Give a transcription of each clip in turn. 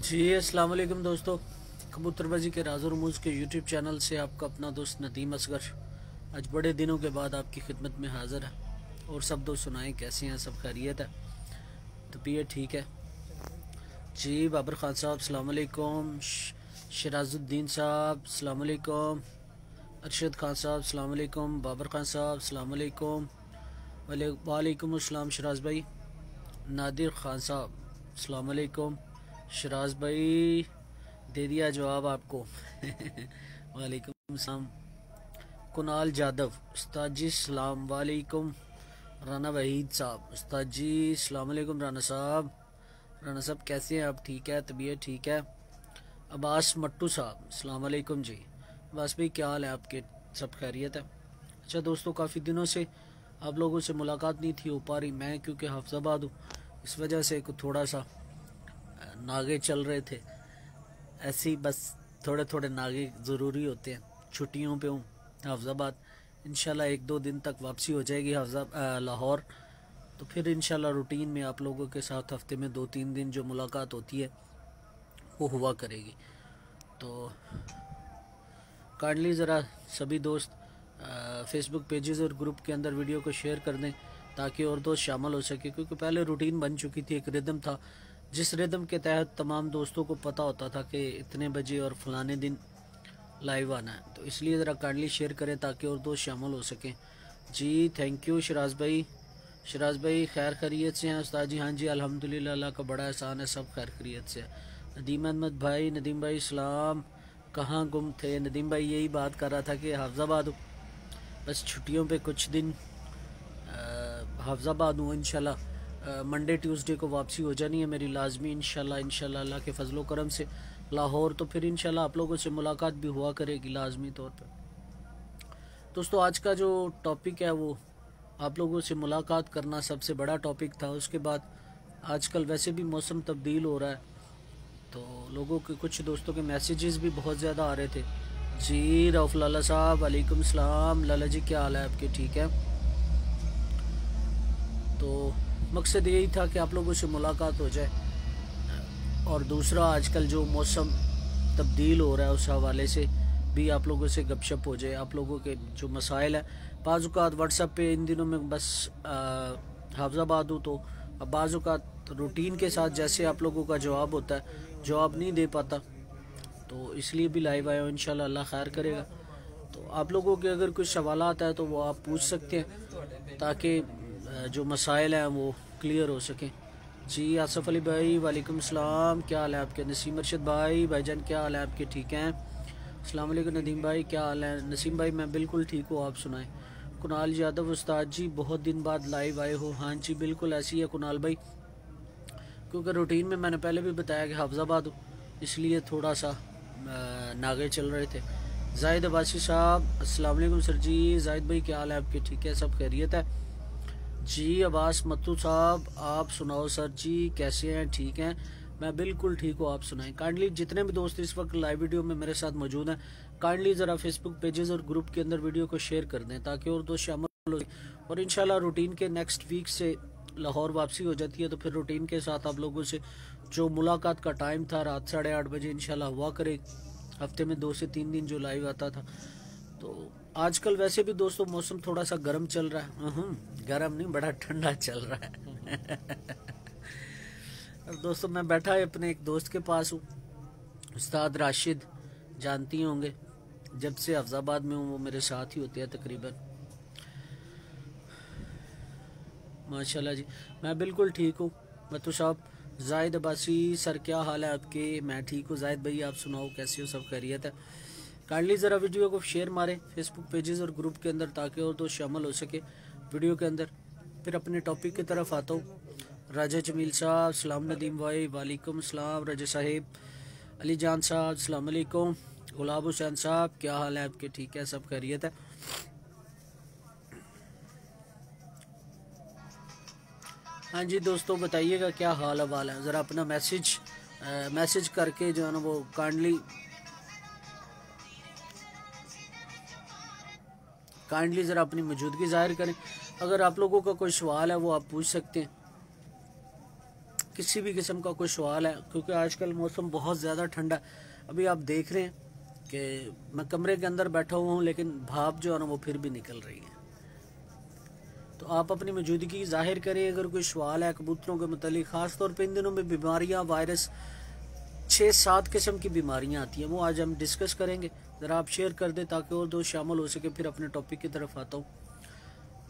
जी अस्सलाम वालेकुम दोस्तों, कबूतरबाजी के राज और रमूज़ के यूट्यूब चैनल से आपका अपना दोस्त नदीम असगर आज बड़े दिनों के बाद आपकी खिदमत में हाज़िर है। और सब दोस्त सुनाएं, कैसे हैं? सब खैरियत है? तबीयत ठीक है? जी बाबर ख़ान साहब अस्सलाम वालेकुम, शराजुद्दीन साहब अस्सलाम वालेकुम, अरशद खान साहब अस्सलाम वालेकुम, बाबर ख़ान साहब अस्सलाम वालेकुम, वालेकुम अस्सलाम शराज भाई, नादिर खान साहब अस्सलाम वालेकुम, शराज भाई दे दिया जवाब आपको वालेकुम सलाम, कुनाल जादव उस्ताद जी सलाम वालेकुम, राना वहीद साहब उस्ताद जी सलाम वालेकुम, राना साहब कैसे हैं आप? ठीक है, तबीयत ठीक है? अब्बास मट्टू साहब सलाम वालेकुम जी। अब्बास भाई क्या हाल है आपके? सब खैरियत है? अच्छा दोस्तों, काफ़ी दिनों से आप लोगों से मुलाकात नहीं थी हो पा रही। मैं क्योंकि हाफिज़ाबाद हूँ, इस वजह से थोड़ा सा नागे चल रहे थे ऐसे ही, बस थोड़े थोड़े नागे ज़रूरी होते हैं। छुट्टियों पे हूँ हाफिज़ाबाद, इंशाल्लाह एक दो दिन तक वापसी हो जाएगी लाहौर। तो फिर इंशाल्लाह रूटीन में आप लोगों के साथ हफ्ते में 2-3 दिन जो मुलाकात होती है वो हुआ करेगी। तो काइंडली ज़रा सभी दोस्त फेसबुक पेजेस और ग्रुप के अंदर वीडियो को शेयर कर दें ताकि और दोस्त शामिल हो सके, क्योंकि पहले रूटीन बन चुकी थी, एक रिदम था जिस रिदम के तहत तमाम दोस्तों को पता होता था कि इतने बजे और फलाने दिन लाइव आना है। तो इसलिए ज़रा काइंडली शेयर करें ताकि और दोस्त शामिल हो सकें। जी थैंक यू शराज भाई। शराज भाई खैर खैरियत से हैं उस्ताद जी? हाँ जी अल्हम्दुलिल्लाह, अल्लाह का बड़ा एहसान है, सब खैर खैरियत से है। नदीम अहमद भाई, नदीम भाई सलाम, कहाँ गुम थे? नदीम भाई यही बात कर रहा था कि हाफिज़ाबाद हूँ, बस छुट्टियों पे कुछ दिन हाफिज़ाबाद हूँ। इंशाल्लाह मंडे ट्यूसडे को वापसी हो जानी है मेरी लाजमी, इंशाल्लाह अल्लाह के फजलो करम से लाहौर। तो फिर इंशाल्लाह आप लोगों से मुलाकात भी हुआ करेगी लाजमी तौर पर। दोस्तों आज का जो टॉपिक है वो आप लोगों से मुलाकात करना सबसे बड़ा टॉपिक था। उसके बाद आजकल वैसे भी मौसम तब्दील हो रहा है, तो लोगों के कुछ दोस्तों के मैसेजेस भी बहुत ज़्यादा आ रहे थे। जी रऊफ़ लाला साहब वालेकुम सलाम, लाला जी क्या हाल है आपके? ठीक है। तो मकसद यही था कि आप लोगों से मुलाकात हो जाए, और दूसरा आजकल जो मौसम तब्दील हो रहा है उस हवाले से भी आप लोगों से गपशप हो जाए। आप लोगों के जो मसाइल है, बाज़ात व्हाट्सएप पे इन दिनों में बस हाफिज़ाबाद हूँ, तो अब बाज़ात रूटीन के साथ जैसे आप लोगों का जवाब होता है, जवाब नहीं दे पाता, तो इसलिए भी लाइव आया हूँ। इंशाल्लाह अल्लाह खैर करेगा। तो आप लोगों के अगर कुछ सवालात है तो वो आप पूछ सकते हैं ताकि जो मसाइल हैं वो क्लियर हो सकें। जी आसफ़ अली भाई वालेकुम सलाम, क्या हाल है आपके? नसीम अरशद भाई, भाईजान क्या हाल है आपके? ठीक हैं? अस्सलाम वालेकुम नदीम भाई, क्या हाल है? नसीम भाई मैं बिल्कुल ठीक हूँ, आप सुनाएं? कुणाल यादव उस्ताद जी बहुत दिन बाद लाइव आए हो? हाँ जी बिल्कुल ऐसी है कुणाल भाई, क्योंकि रूटीन में मैंने पहले भी बताया कि हाफिज़ाबाद हूँ, इसलिए थोड़ा सा नागे चल रहे थे। जाहिद अब्बासी साहब अस्सलाम वालेकुम सर जी। जाहिद भाई क्या हाल है आपके? ठीक है, सब खैरियत है? जी अब्बास मत्तू साहब आप सुनाओ सर जी कैसे हैं? ठीक हैं, मैं बिल्कुल ठीक हूँ, आप सुनाएं? काइंडली जितने भी दोस्त इस वक्त लाइव वीडियो में मेरे साथ मौजूद हैं, काइंडली ज़रा फेसबुक पेजेस और ग्रुप के अंदर वीडियो को शेयर कर दें ताकि और दोस्त शामिल हो। और इंशाल्लाह रूटीन के नेक्स्ट वीक से लाहौर वापसी हो जाती है, तो फिर रूटीन के साथ आप लोगों से जो मुलाकात का टाइम था रात 8:30 बजे इंशाल्लाह हुआ करे। हफ्ते में 2 से 3 दिन जो लाइव आता था। तो आजकल वैसे भी दोस्तों मौसम थोड़ा सा गर्म चल रहा है, गर्म नहीं बड़ा ठंडा चल रहा है और दोस्तों मैं बैठा है अपने एक दोस्त के पास हूँ, उस्ताद राशिद, जानती होंगे, जब से हाफिज़ाबाद में हूँ वो मेरे साथ ही होते हैं तकरीबन। माशाल्लाह जी मैं बिल्कुल ठीक हूँ। मतू साहब जाहिद अब्बासी सर क्या हाल है आपके? मैं ठीक हूँ जाहिद भाई, आप सुनाओ कैसे हो? सब खैरियत है? काइंडली ज़रा वीडियो को शेयर मारें फेसबुक पेजेस और ग्रुप के अंदर ताकि और दोस्त शामिल हो सके वीडियो के अंदर। फिर अपने टॉपिक की तरफ आता हूँ। राजा जमील साहब सलाम, नदीम भाई वालेकुम सलाम, रजा साहिब, अली जान साहब सलाम अलैकुम, गुलाब हुसैन साहब क्या हाल है आपके? ठीक है, सब खैरियत है? हाँ जी दोस्तों बताइएगा क्या हाल हवाल है, ज़रा अपना मैसेज करके जो है ना वो काइंडली ज़रा अपनी मौजूदगी ज़ाहिर करें। अगर आप लोगों का कोई सवाल है वो आप पूछ सकते हैं। किसी भी किस्म का कोई सवाल है, क्योंकि आजकल मौसम बहुत ज़्यादा ठंडा, अभी आप देख रहे हैं कि मैं कमरे के अंदर बैठा हुआ हूँ लेकिन भाप जो है ना वो फिर भी निकल रही है। तो आप अपनी मौजूदगी जाहिर करें। अगर कोई सवाल है कबूतरों के मतलब, ख़ास तौर पे इन दिनों में बीमारियाँ, वायरस, 6-7 किस्म की बीमारियाँ आती हैं, वो आज हम डिस्कस करेंगे। ज़रा आप शेयर कर दें ताकि और दोस्त शामिल हो सके। फिर अपने टॉपिक की तरफ आता हूँ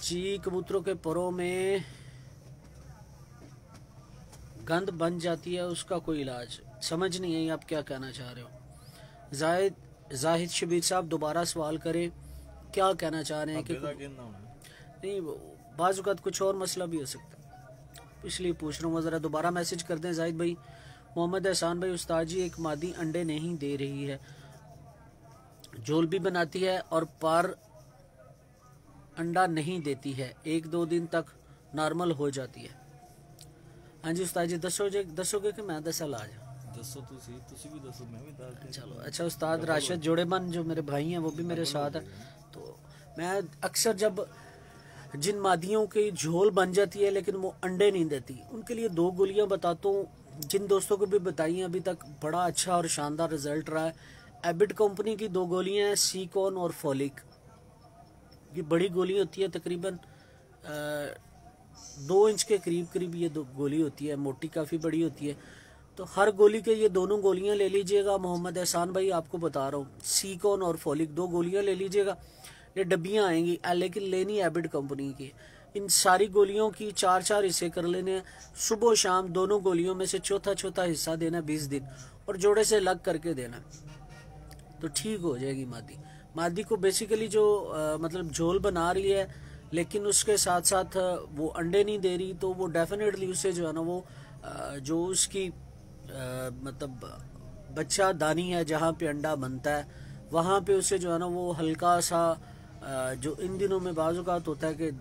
जी। कबूतरों के परों में गंद बन जाती है, उसका कोई इलाज? समझ नहीं आई आप क्या कहना चाह रहे हो। जाहिद शबीर साहब दोबारा सवाल करें, क्या कहना चाह रहे हैं? कि नहीं, बाज़ औक़ात कुछ और मसला भी हो सकता है, इसलिए पूछ रहा हूँ। ज़रा दोबारा मैसेज कर दें जाहिद भाई। मोहम्मद एहसान भाई, उस्ताद जी एक मादी अंडे नहीं दे रही है, झोल भी बनाती है और पर अंडा नहीं देती है, 1-2 दिन तक नॉर्मल हो जाती है। हाँ जी उस्ताद जी, दसोगे कि मैं दसा ला जा? दसो तुसी भी दसो, मैं भी दस। चलो अच्छा। उस्ताद राशिद जोड़ेबन जो मेरे भाई हैं वो भी मेरे साथ है। तो मैं अक्सर जब जिन मादियों की झोल बन जाती है लेकिन वो अंडे नहीं देती, उनके लिए 2 गोलियां बताता हूँ, जिन दोस्तों को भी बताई हैं अभी तक बड़ा अच्छा और शानदार रिजल्ट रहा है। एबिड कंपनी की 2 गोलियां हैं, सीकॉन और फॉलिक। ये बड़ी गोली होती है, तकरीबन 2 इंच के करीब ये 2 गोली होती है, मोटी काफ़ी बड़ी होती है। तो हर गोली के ये दोनों गोलियां ले लीजिएगा। मोहम्मद एहसान भाई आपको बता रहा हूँ, सीकॉन और फॉलिक 2 गोलियां ले लीजिएगा। ये डब्बियां आएंगी, लेकिन लेनी एबिड कंपनी की। इन सारी गोलियों की 4-4 हिस्से कर लेने, सुबह शाम दोनों गोलियों में से चौथा हिस्सा देना 20 दिन, और जोड़े से लग करके देना, तो ठीक हो जाएगी मादी को। बेसिकली जो मतलब झोल बना रही है लेकिन उसके साथ साथ वो अंडे नहीं दे रही, तो वो डेफिनेटली उससे जो है ना वो जो उसकी मतलब बच्चा दानी है जहाँ पे अंडा बनता है, वहाँ पे उससे जो है ना वो हल्का सा जो इन दिनों में बाज़ औक़ात होता है कि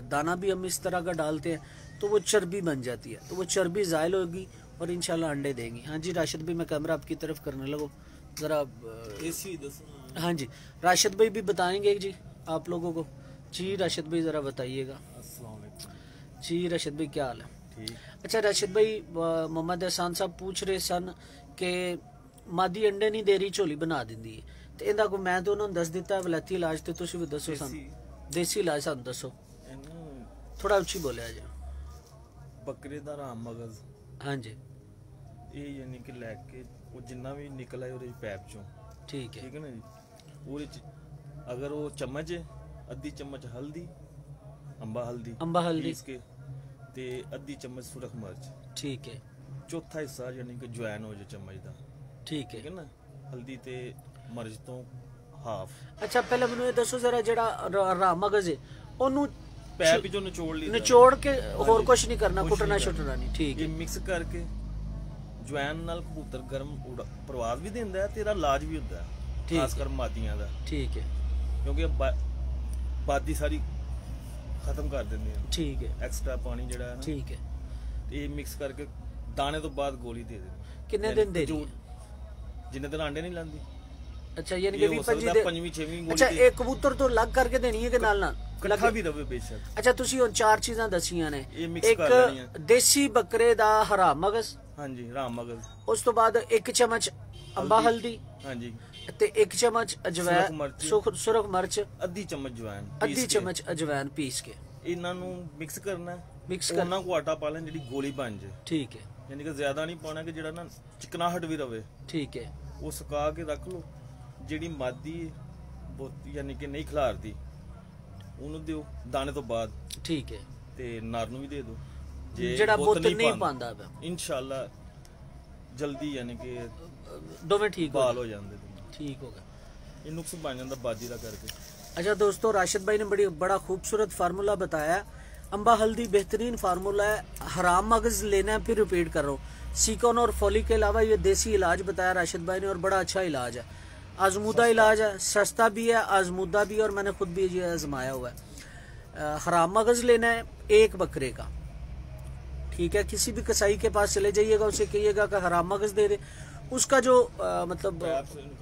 दाना भी हम इस तरह का डालते हैं तो वो चर्बी बन जाती है, तो वो चर्बी ज़ायल होगी और इंशाल्लाह अंडे देंगी। हाँ जी राशिद भाई, मैं कैमरा आपकी तरफ करने लगो ज़रा। हाँ जी राशिद भाई भी बताएंगे जी आप लोगों को। जी राशिद भाई ज़रा बताइएगा। जी राशिद भाई क्या हाल है? ठीक। अच्छा राशिद भाई, मोहम्मद एहसान साहब पूछ रहे सन कि मादी अंडे नहीं दे रही, झोली बना देंदी है, तो इहदा को मैं तो उन्होंने दस दिता वलैती इलाज, तो तुसी भी दसो सन देसी इलाज सानू दसो, थोड़ा उच्ची बोलिया जी। बकरे दा राम मगज, हाँ जी, ये यानी कि लैके वो जिन्ना भी निकल आए ਉਹਦੇ ਪੈਪ ਚੋਂ, ठीक है ना जी। ਉਹਦੇ ਚ अगर वो चम्मच है, अद्धी चम्मच हल्दी, अंबा हल्दी पीस के, ते अद्धी चम्मच सुरख मिर्च, ठीक है। चौथा हिस्सा यानी कि जवैन हो जाए चम्मच दा, ठीक है ना। हल्दी ते मिर्च तो हाफ। अच्छा पहले मैनू ये दसो जरा, जेड़ा राम मगज है ओनू पैप चों निचोड़ के होर कुछ नहीं करना, कुटना छुटना नहीं, ठीक है। मिक्स करके जवैन नाल कबूतर गर्म प्रवास भी देंदा है, तेरा इलाज भी होता है, खासकर मादियां दा, ठीक है, क्योंकि बादी सारी खत्म कर देंगे, ठीक है, एक्स्ट्रा पानी जड़ा है ना, ठीक है। ये मिक्स करके दाने तो बाद गोली दे देनी। कितने दिन दे रही है? जिन्ने दिन अंडे नहीं लांदी। अच्छा यानी कि 5वीं-6वीं गोली। अच्छा एक कबूतर तो लग करके देनी है कि नाल नाल इकट्ठा भी रवे बेशक। अच्छा तुसी हुन 4 चीज़ां दसियां ने, एक देसी बकरे दा हराम मगज, हाँ जी राम मगज, उस तो बाद 1 चम्मच अंबा हल्दी, हाँ जी, ते 1 चम्मच अजवैन सुरख मिर्च, अद्धी चम्मच अजवैन पीस के इन्हां नूं मिक्स करना है। मिक्स करना को आटा पा लें जिहड़ी गोली बन जाए, ठीक है, यानी कि ज्यादा नहीं पाना कि जेड़ा ना चिकनाहट भी रवे, ठीक है। वो सुका के रख लो। जिहड़ी मादी बहुत यानी कि नहीं खिलारदी ਉਹਨੂੰ ਦਿਓ दाने तो बाद, ठीक है, ਤੇ ਨਰ ਨੂੰ ਵੀ ਦੇ ਦਿਓ। ਜੇ ਜਿਹੜਾ ਬੁੱਤ ਨਹੀਂ ਪਾਉਂਦਾ इंशाल्लाह जल्दी यानी कि दोवें ठीक बाल हो जाते, ठीक होगा। ये नुक्स बन जाता बाजी का करके। अच्छा दोस्तों, राशिद भाई ने बड़ा खूबसूरत फार्मूला बताया। अंबा हल्दी बेहतरीन फार्मूला है। हराम मगज लेना है, फिर रिपीट कर रहा हूँ। सीकॉन और फॉलिक के अलावा ये देसी इलाज बताया राशिद भाई ने, और बड़ा अच्छा इलाज है, आजमूदा इलाज है, सस्ता भी है, आजमूदा भी, और मैंने खुद भी ये आजमाया हुआ है। हराम मगज लेना है 1 बकरे का, ठीक है। किसी भी कसाई के पास चले जाइएगा, उसे कहिएगा कि हराम मगज दे दे। उसका जो मतलब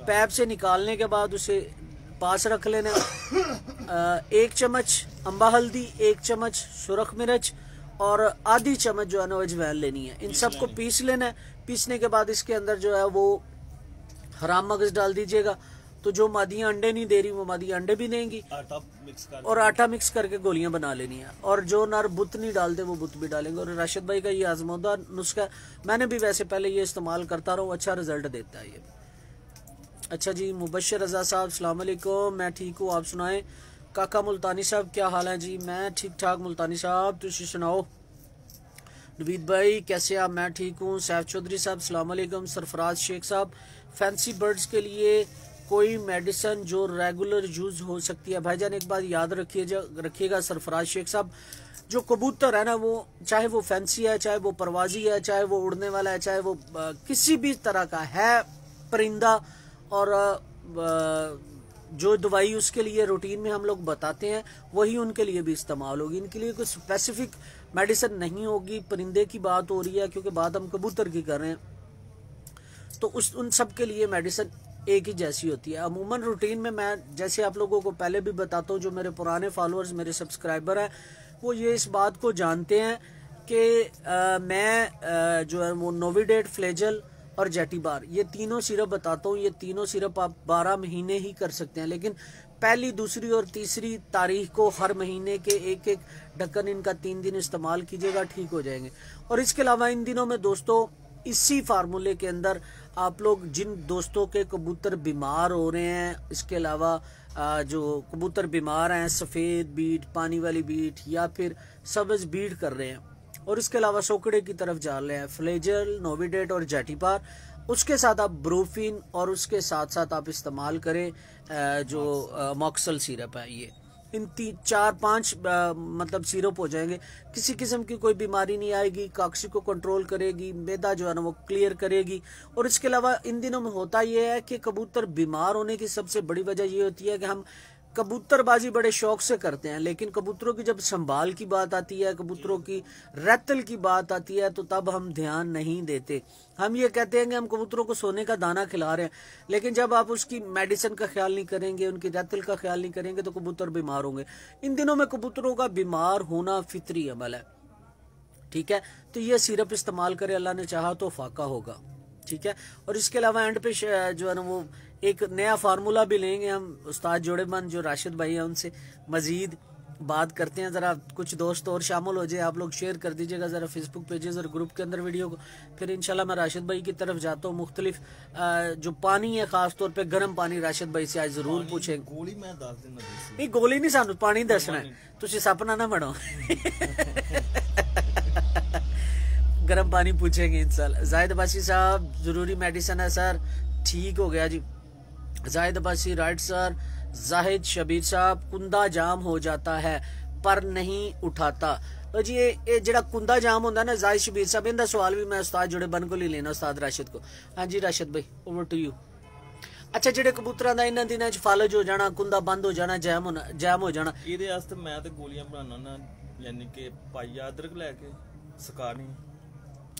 पैप से निकालने के बाद उसे पास रख लेना। 1 चम्मच अंबा हल्दी, 1 चम्मच सुरख मिर्च और आधी चम्मच जो है ना अजवाइन लेनी है। इन सबको पीस लेना है। पीसने के बाद इसके अंदर जो है वो हराम मगज डाल दीजिएगा। तो जो मादियाँ अंडे नहीं दे रही वो मादियाँ अंडे भी देंगी। और आटा मिक्स करके गोलियां बना लेनी है। और जो नर बुत नहीं डालते वो बुत भी डालेंगे। और राशिद भाई का ये आजमौदा नुस्खा, मैंने भी वैसे पहले ये इस्तेमाल करता रहा हूँ, अच्छा रिजल्ट देता है ये। अच्छा जी, मुबशर रजा साहब अस्सलाम वालेकुम, मैं ठीक हूँ, आप सुनाएं। काका मुल्तानी साहब क्या हाल है जी? मैं ठीक ठाक मुल्तानी साहब, तुम सुनाओ। नवीद भाई कैसे आप? मैं ठीक हूँ। सैफ चौधरी साहब अस्सलाम वालेकुम। सरफराज शेख साहब, फैंसी बर्ड्स के लिए कोई मेडिसिन जो रेगुलर यूज हो सकती है? भाईजान एक बात याद रखिएगा सरफराज शेख साहब, जो कबूतर है ना, वो चाहे वो फैंसी है, चाहे वो परवाजी है, चाहे वो उड़ने वाला है, चाहे वो किसी भी तरह का है परिंदा, और जो दवाई उसके लिए रूटीन में हम लोग बताते हैं वही उनके लिए भी इस्तेमाल होगी। इनके लिए कोई स्पेसिफिक मेडिसिन नहीं होगी। परिंदे की बात हो रही है क्योंकि बात हम कबूतर की कर रहे हैं, तो उन सब के लिए मेडिसिन एक ही जैसी होती है। अमूमन रूटीन में मैं जैसे आप लोगों को पहले भी बताता हूँ, जो मेरे पुराने फॉलोअर्स, मेरे सब्सक्राइबर हैं, वो ये इस बात को जानते हैं कि मैं जो है वो नोविडेट, फ्लेजल और जेटिबार, ये तीनों सिरप बताता हूँ। ये तीनों सिरप आप 12 महीने ही कर सकते हैं, लेकिन पहली, दूसरी और तीसरी तारीख को हर महीने के एक एक ढक्कन इनका 3 दिन इस्तेमाल कीजिएगा, ठीक हो जाएंगे। और इसके अलावा इन दिनों में दोस्तों इसी फार्मूले के अंदर आप लोग जिन दोस्तों के कबूतर बीमार हो रहे हैं, इसके अलावा जो कबूतर बीमार हैं, सफ़ेद बीट, पानी वाली बीट या फिर सब्ज बीट कर रहे हैं, और इसके अलावा सोकड़े की तरफ जा रहे हैं, फ्लेजल, नोविडेट और जेटिपार, उसके साथ आप ब्रोफिन और उसके साथ साथ आप इस्तेमाल करें जो मॉक्सल सिरप है। ये इन 4-5 मतलब सिरप हो जाएंगे, किसी किस्म की कोई बीमारी नहीं आएगी, काक्सी को कंट्रोल करेगी, मैदा जो है ना वो क्लियर करेगी। और इसके अलावा इन दिनों में होता ये है कि कबूतर बीमार होने की सबसे बड़ी वजह ये होती है कि हम कबूतरबाजी बड़े शौक से करते हैं, लेकिन कबूतरों की जब संभाल की बात आती है, कबूतरों की रत्तल की बात आती है, तो तब हम ध्यान नहीं देते। हम ये कहते हैं कि हम कबूतरों को सोने का दाना खिला रहे हैं, लेकिन जब आप उसकी मेडिसिन का ख्याल नहीं करेंगे, उनकी रत्तल का ख्याल नहीं करेंगे, तो कबूतर बीमार होंगे। इन दिनों में कबूतरों का बीमार होना फितरी अमल है, ठीक है। तो ये सिरप इस्तेमाल करें, अल्लाह ने चाहा तो फाका होगा, ठीक है। और इसके अलावा एंड पे जो है ना वो एक नया फार्मूला भी लेंगे हम, उस्ताद जोड़ेबंद जो राशिद भाई है उनसे मजीद बात करते हैं। ज़रा कुछ दोस्त और शामिल हो जाए, आप लोग शेयर कर दीजिएगा ज़रा फेसबुक पेजेस और ग्रुप के अंदर वीडियो को। फिर इंशाल्लाह मैं राशिद भाई की तरफ जाता हूँ। मुख्तलिफ जो पानी है, खास तौर पे गर्म पानी, राशिद भाई से आज जरूर पूछेंगे। गोली मैं दस दिन नहीं, गोली नहीं, सानू पानी दसना है, तुसी सपना ना बनो। गर्म पानी पूछेंगे इंशाल्लाह। जाहिद अब्बासी साहब, जरूरी मेडिसिन है सर, ठीक हो गया जी। Zahid Abbasi right sir. जाहिद शबीर साहब, कुंदा जाम हो जाता है पर नहीं उठाता। तो जी ये जड़ा कुंदा जाम होता है ना, जाहिद शबीर साहब, इनका सवाल भी मैं उस्ताद जोड़े बन को ही लेना, उस्ताद राशिद को। हाँ जी राशिद भाई, ओवर टू यू। अच्छा, जेडे कबूतरां दा इन्हां दिनां च फालज हो जाना, कुंदा बंद हो जाना, जैम हो जाना, ਇਹਦੇ ਵਾਸਤੇ ਮੈਂ ਤੇ ਗੋਲੀਆਂ ਬਣਾਉਣਾ ਨਾ, ਯਾਨੀ ਕਿ ਪਾਈਆ ਅਦਰਕ ਲੈ ਕੇ ਸੁਕਾਣੀ,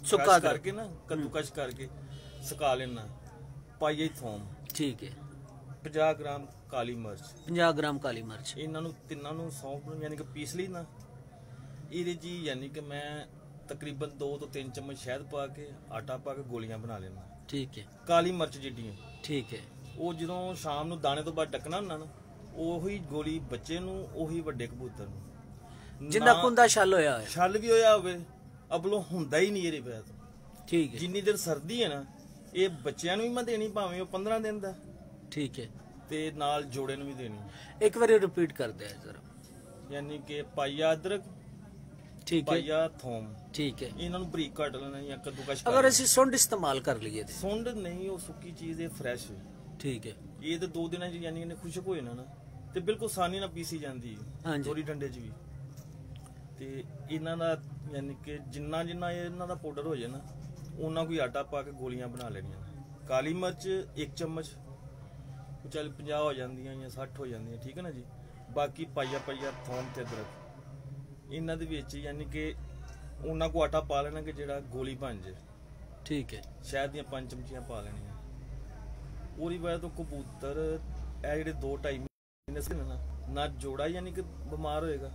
ਸੁਕਾ ਕਰਕੇ ਨਾ ਕੱਦੂਕਸ਼ ਕਰਕੇ ਸੁਕਾ ਲੈਣਾ, ਪਾਈਆ ਥੋਮ, ਠੀਕ ਹੈ, 50 ਗ੍ਰਾਮ ਕਾਲੀ ਮਿਰਚ, 50 ਗ੍ਰਾਮ ਕਾਲੀ ਮਿਰਚ, ਇਹਨਾਂ ਨੂੰ ਤਿੰਨਾਂ ਨੂੰ ਸੌਂਫ ਨੂੰ ਯਾਨੀ ਕਿ ਪੀਸ ਲਈ ਨਾ। ਇਹਦੇ ਜੀ ਯਾਨੀ ਕਿ ਮੈਂ ਤਕਰੀਬਨ 2 ਤੋਂ 3 ਚਮਚ ਸ਼ਹਿਦ ਪਾ ਕੇ, ਆਟਾ ਪਾ ਕੇ ਗੋਲੀਆਂ ਬਣਾ ਲੈਣਾ, ਠੀਕ ਹੈ। ਕਾਲੀ ਮਿਰਚ ਜਿੱਡੀਆਂ, ਠੀਕ ਹੈ। ਉਹ ਜਦੋਂ ਸ਼ਾਮ ਨੂੰ ਦਾਣੇ ਤੋਂ ਬਾਅਦ ਟੱਕਣਾ ਹੁੰਦਾ ਨਾ, ਉਹੀ ਗੋਲੀ ਬੱਚੇ ਨੂੰ, ਉਹੀ ਵੱਡੇ ਕਬੂਤਰ ਨੂੰ, ਜਿੰਨਾ ਕੁੰਦਾ ਛਲ ਹੋਇਆ ਹੈ, ਛਲ ਵੀ ਹੋਇਆ ਹੋਵੇ, ਅਬਲੋਂ ਹੁੰਦਾ ਹੀ ਨਹੀਂ ਇਹਦੇ ਪੈਰ। ਠੀਕ ਹੈ। ਜਿੰਨੀ ਦੇਰ ਸਰਦੀ ਹੈ ਨਾ, ਇਹ ਬੱਚਿਆਂ ਨੂੰ ਵੀ ਮੈਂ ਦੇਣੀ, ਭਾਵੇਂ ਉਹ 15 ਦਿਨ ਦਾ, ਠੀਕ ਹੈ, ਤੇ ਨਾਲ ਜੋੜੇ ਨੂੰ ਵੀ ਦੇਣੀ। ਇੱਕ ਵਾਰੀ ਰਿਪੀਟ ਕਰ ਦਿਆ ਜਰਾ। ਯਾਨੀ ਕਿ ਪਾਈਆ ਅਦਰਕ, ਠੀਕ ਹੈ, ਪਾਈਆ ਥੋਮ, ਠੀਕ ਹੈ। ਇਹਨਾਂ ਨੂੰ ਬਰੀਕ ਕੱਟ ਲੈਣਾ ਜਾਂ ਕੱਦੂਕਸ਼। ਅਗਰ ਅਸੀਂ ਸੁੰਡ ਇਸਤੇਮਾਲ ਕਰ ਲਈਏ ਤੇ ਸੁੰਡ ਨਹੀਂ, ਉਹ ਸੁੱਕੀ ਚੀਜ਼ ਹੈ, ਫਰੈਸ਼। ਠੀਕ ਹੈ। ਇਹ ਤੇ 2 ਦਿਨਾਂ ਚ ਯਾਨੀ ਇਹਨੇ ਖੁਸ਼ਕ ਹੋ ਜਾਣਾ ਨਾ, ਤੇ ਬਿਲਕੁਲ ਆਸਾਨੀ ਨਾਲ ਪੀਸੀ ਜਾਂਦੀ ਹੈ, ਦੋਰੀ ਡੰਡੇ ਚ ਵੀ। ਤੇ ਇਹਨਾਂ ਦਾ ਯਾਨੀ ਕਿ ਜਿੰਨਾ ਜਿੰਨਾ ਇਹਨਾਂ ਦਾ ਪਾਊਡਰ ਹੋ ਜਾਏ ਨਾ, ਉਹਨਾਂ ਕੋਈ ਆਟਾ ਪਾ ਕੇ ਗੋਲੀਆਂ ਬਣਾ ਲੈਣੀਆਂ। ਕਾਲੀ ਮਿਰਚ 1 ਚਮਚ, ਚੱਲ 50 ਹੋ ਜਾਂਦੀਆਂ ਜਾਂ 60 ਹੋ ਜਾਂਦੀਆਂ, ਠੀਕ ਹੈ ਨਾ ਜੀ। ਬਾਕੀ ਪਾਈਆ ਥੋਮ ਤੇ ਅਦਰਕ, ਇਹਨਾਂ ਦੇ ਵਿੱਚ ਯਾਨੀ ਕਿ ਉਹਨਾਂ ਕੋ ਆਟਾ ਪਾ ਲੈਣਾ ਕਿ ਜਿਹੜਾ ਗੋਲੀ ਬਣ ਜੇ, ਠੀਕ ਹੈ। ਸ਼ਹਿਦ ਦੀਆਂ 5 ਚਮਚੀਆਂ ਪਾ ਲੈਣੀਆਂ। ਉਹਦੀ ਵਜ੍ਹਾ ਤੋਂ ਕਬੂਤਰ ਇਹ ਜਿਹੜੇ 2-2.5 ਮਹੀਨੇ ਨਾ ਜੋੜਾ ਯਾਨੀ ਕਿ ਬਿਮਾਰ ਹੋਏਗਾ,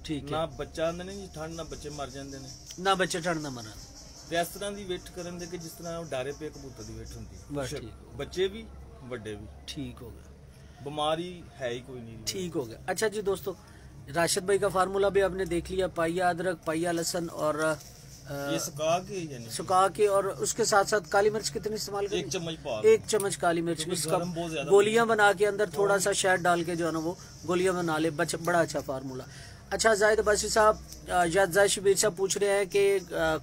ठीक है ना बच्चा आंदे ने जी ठंड ना बच्चे मर जांदे ने ना बच्चे ठंड ना मरन ते इस तरह दी वेट करन दे कि जिस तरह डारे पे कबूतर दी वेट होंदी बस ठीक हो बच्चे भी बड़े भी ठीक हो गया बीमारी है ही कोई नहीं ठीक हो गया। अच्छा जी दोस्तों राशिद भाई का फार्मूला भी आपने देख लिया, पाइया अदरक पाइया लहसुन और ये सुखा के यानी सुखा के और उसके साथ साथ काली मिर्च कितनी इस्तेमाल करें? 1 चम्मच पा 1 चम्मच काली मिर्च इसका गोलियां बना के अंदर थोड़ा सा शहद डाल के जो है ना वो गोलियां बना ले, बड़ा अच्छा फार्मूला। अच्छा जाहिद अब्बासी साहब या जाहिद शबीर साहब पूछ रहे हैं कि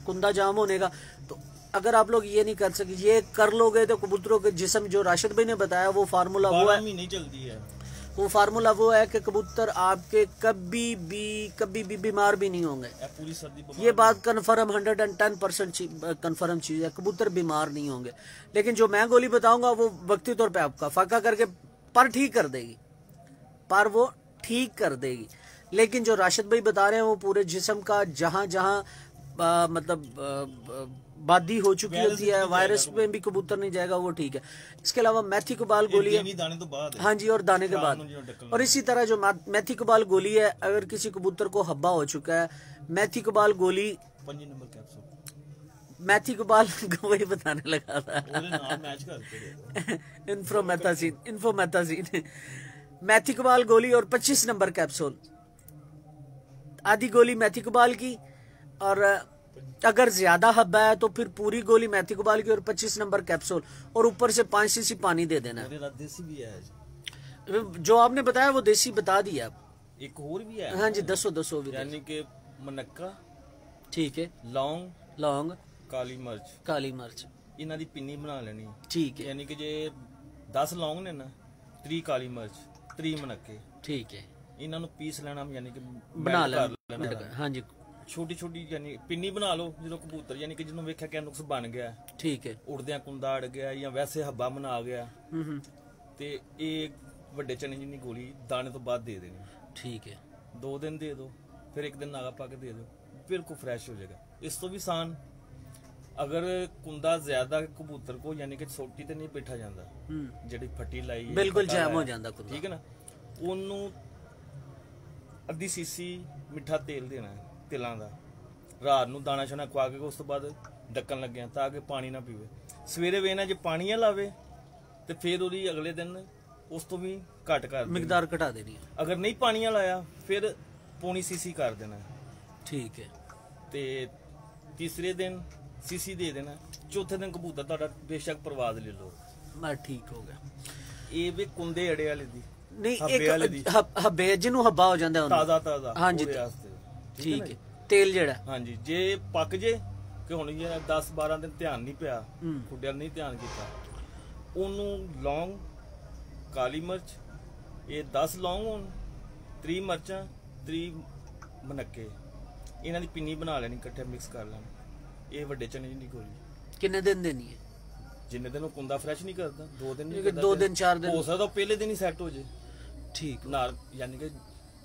कुंदा जाम होने का, तो अगर आप लोग ये नहीं कर सके ये कर लोगे तो कबूतरों के जिस्म जो राशिद भाई ने बताया वो फार्मूला वो है, नहीं चलती है वो फार्मूला वो है कि कबूतर आपके कभी भी बीमार भी नहीं होंगे। पूरी सर्दी ये बात कन्फर्म 110% कन्फर्म चीज है, कबूतर बीमार नहीं होंगे। लेकिन जो मैं गोली बताऊंगा वो वक्ती तौर पे आपका फाका करके पर ठीक कर देगी, पर वो ठीक कर देगी। लेकिन जो राशिद भाई बता रहे हैं वो पूरे जिस्म का जहां जहां मतलब बादी हो चुकी होती है, वायरस में भी कबूतर नहीं जाएगा, वो ठीक है। इसके अलावा मेथी कुबाल गोली है दाने तो बाद है। हाँ जी, और दाने के बाद। और इसी तरह जो मेथी कुबाल गोली है, अगर किसी कबूतर को हब्बा हो चुका है, मेथी कुबाल गोली 5 नंबर कैप्सूल मेथी कुबाल वही बताने लगा था इन्फोमेथाजीन मेथी कुबाल गोली और 25 नंबर कैप्सूल, आधी गोली मेथी कुबाल की, और अगर ज्यादा हब्बा है तो फिर पूरी गोली मेथी कुबाल की और 25 नंबर कैप्सूल, और ऊपर से 5 सीसी पानी दे देना है। देसी भी है जो आपने बताया वो देसी बता दिया, एक और भी है। हाँ जी, 200 भी, यानी कि मनक्का, ठीक है, लौंग काली मिर्च इन्हां दी पिन्नी बना लेनी, ठीक है। यानी कि जे 10 लौंग ने ना, 3 काली मिर्च, 3 मनक्के, ठीक है, इन्हां नूं पीस लेना, यानी कि बना लेना। हाँ जी, छोटी छोटी यानी पिन्नी बना लो। जो कबूतर यानी कि जिन्होंने वेख्या कि नुक्स बन गया, ठीक है, उड़दियां कुंदा अड़ गया या वैसे हब्बा बना गया, ते एक ਵੱਡੇ चने जिन्नी गोली दाने तो बाद दे देनी, ठीक है। 2 दिन दे दो, फिर 1 दिन नागा पा के दे दो, बिल्कुल फ्रेश हो जाएगा। इस तो भी आसान अगर कुंदा ज्यादा कबूतर को यानी कि सोटी ते नहीं बैठा जाता, ਜਿਹੜੀ फटी लाई बिल्कुल जैम हो जाता कुंदा, ठीक है ना, ਉਹਨੂੰ ਅੱਧੀ ਸੀਸੀ ਮਿੱਠਾ ਤੇਲ ਦੇਣਾ ਹੈ, ਤਿਲਾਂ ਦਾ, ਰਾਤ ਨੂੰ ਦਾਣਾ ਛਾਣਾ ਖਵਾ ਕੇ ਉਸ ਤੋਂ ਬਾਅਦ ਢੱਕਣ ਲੱਗਿਆ ਤਾਂ ਕਿ ਪਾਣੀ ਨਾ ਪੀਵੇ। ਸਵੇਰੇ ਵੇਖਣਾ ਜੇ ਪਾਣੀ ਲਾਵੇ ਤੇ ਫਿਰ ਉਹਦੀ ਅਗਲੇ ਦਿਨ ਉਸ ਤੋਂ ਵੀ ਘੱਟ ਕਰ ਦੇਣੀ, ਮਿਕਦਾਰ ਘਟਾ ਦੇਣੀ ਹੈ। ਅਗਰ ਨਹੀਂ ਪਾਣੀ ਲਾਇਆ ਫਿਰ ਪੌਣੀ ਸੀਸੀ ਕਰ ਦੇਣਾ, ਠੀਕ ਹੈ, ਤੇ ਤੀਸਰੇ ਦਿਨ ਸੀਸੀ ਦੇ ਦੇਣਾ, ਚੌਥੇ ਦਿਨ ਕਬੂਤਰ ਤੁਹਾਡਾ ਬੇਸ਼ੱਕ ਪ੍ਰਵਾਜ਼ ਲੈ ਲਓ। ਮੈਂ ਠੀਕ ਹੋ ਗਿਆ। ਇਹ ਵੀ ਕੁੰਦੇ ਅੜੇ ਵਾਲੇ ਦੀ ਨਹੀਂ, ਇੱਕ ਹੱਬੇ ਜਿਹਨੂੰ ਹੱਬਾ ਹੋ ਜਾਂਦਾ ਹੁੰਦਾ ਤਾਜ਼ਾ, ਹਾਂਜੀ ਠੀਕ ਹੈ, ਤੇਲ ਜਿਹੜਾ, ਹਾਂਜੀ। ਜੇ ਪੱਕ ਜੇ ਕਿ ਹੁਣ ਇਹ 10-12 ਦਿਨ ਧਿਆਨ ਨਹੀਂ ਪਿਆ, ਖੁੱਡਿਆਂ ਨਹੀਂ ਧਿਆਨ ਕੀਤਾ, ਉਹਨੂੰ ਲੌਂਗ ਕਾਲੀ ਮਿਰਚ, ਇਹ 10 ਲੌਂਗ ਹੋਣ, 3 ਮਿਰਚਾਂ, 3 ਮਨੱਕੇ, ਇਹਨਾਂ ਦੀ ਪਿੰਨੀ ਬਣਾ ਲੈਣੀ, ਇਕੱਠੇ ਮਿਕਸ ਕਰ ਲੈਣਾ। ਇਹ ਵੱਡੇ ਚਨੇ ਦੀ ਗੋਲੀ ਕਿੰਨੇ ਦਿਨ ਦੇਣੀ ਹੈ? ਜਿੰਨੇ ਦਿਨ ਉਹ ਕੁੰਦਾ ਫਰੈਸ਼ ਨਹੀਂ ਕਰਦਾ, 2 ਦਿਨ, 2 ਦਿਨ 4 ਦਿਨ ਹੋ ਸਕਦਾ, ਪਹਿਲੇ ਦਿਨ ਹੀ ਸੈੱਟ ਹੋ ਜੇ, ਠੀਕ ਨਾਲ। ਯਾਨੀ ਕਿ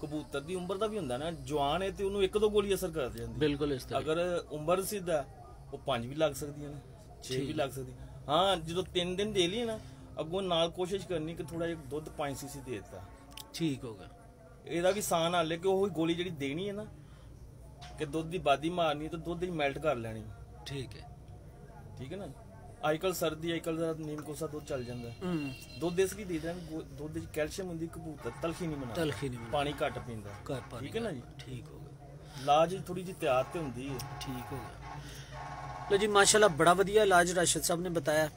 ਕਬੂਤਰ ਦੀ ਉਮਰ ਦਾ ਵੀ ਹੁੰਦਾ ਨਾ, ਜਵਾਨ ਹੈ ਤੇ ਉਹਨੂੰ 1-2 ਗੋਲੀ ਅਸਰ ਕਰ ਜਾਂਦੀ, ਬਿਲਕੁਲ ਇਸ ਤਰ੍ਹਾਂ। ਅਗਰ ਉਮਰ ਸਿੱਧਾ ਉਹ 5 ਵੀ ਲੱਗ ਸਕਦੀਆਂ ਨੇ, 6 ਵੀ ਲੱਗ ਸਕਦੀ। ਹਾਂ, ਜਦੋਂ 3 ਦਿਨ ਦੇ ਲਈ ਨਾ, ਅੱਗੋਂ ਨਾਲ ਕੋਸ਼ਿਸ਼ ਕਰਨੀ ਕਿ ਥੋੜਾ ਜਿਹਾ ਦੁੱਧ 5 ਸੀਸੀ ਦੇ ਦਿੱਤਾ, ਠੀਕ ਹੋਗਾ। ਇਹਦਾ ਵੀ ਆਸਾਨ ਹੱਲ ਹੈ ਕਿ ਉਹ ਗੋਲੀ ਜਿਹੜੀ ਦੇਣੀ ਹੈ ਨਾ, ਕਿ ਦੁੱਧ ਦੀ ਬਾਦੀ ਮਾਰਨੀ ਤੇ ਦੁੱਧ ਦੀ ਮੈਲਟ ਕਰ ਲੈਣੀ, ਠੀਕ ਹੈ, ਠੀਕ ਹੈ ਨਾ। ਅੱਜਕੱਲ ਸਰਦੀ, ਅੱਜਕੱਲ ਦਾ ਨੀਮ ਕੋਸਾ ਦੁੱਧ ਚੱਲ ਜਾਂਦਾ, ਦੁੱਧ ਇਸ ਲਈ ਦੇ ਦੇਣਾ, ਦੁੱਧ ਵਿੱਚ ਕੈਲਸ਼ੀਅਮ ਹੁੰਦੀ, ਕਬੂਤਰ ਤਲਖੀ ਨਹੀਂ ਬਣਾਉਂਦਾ, ਪਾਣੀ ਘੱਟ ਪੀਂਦਾ, ਠੀਕ ਹੈ ਨਾ ਜੀ, ਠੀਕ ਹੋ ਗਿਆ। ਇਲਾਜ ਥੋੜੀ ਜਿਹੀ ਤਿਆਰ ਤੇ ਹੁੰਦੀ ਹੈ, ठीक हो गया। लो जी माशाल्लाह, बड़ा बढ़िया इलाज राशिद साहब ने बताया।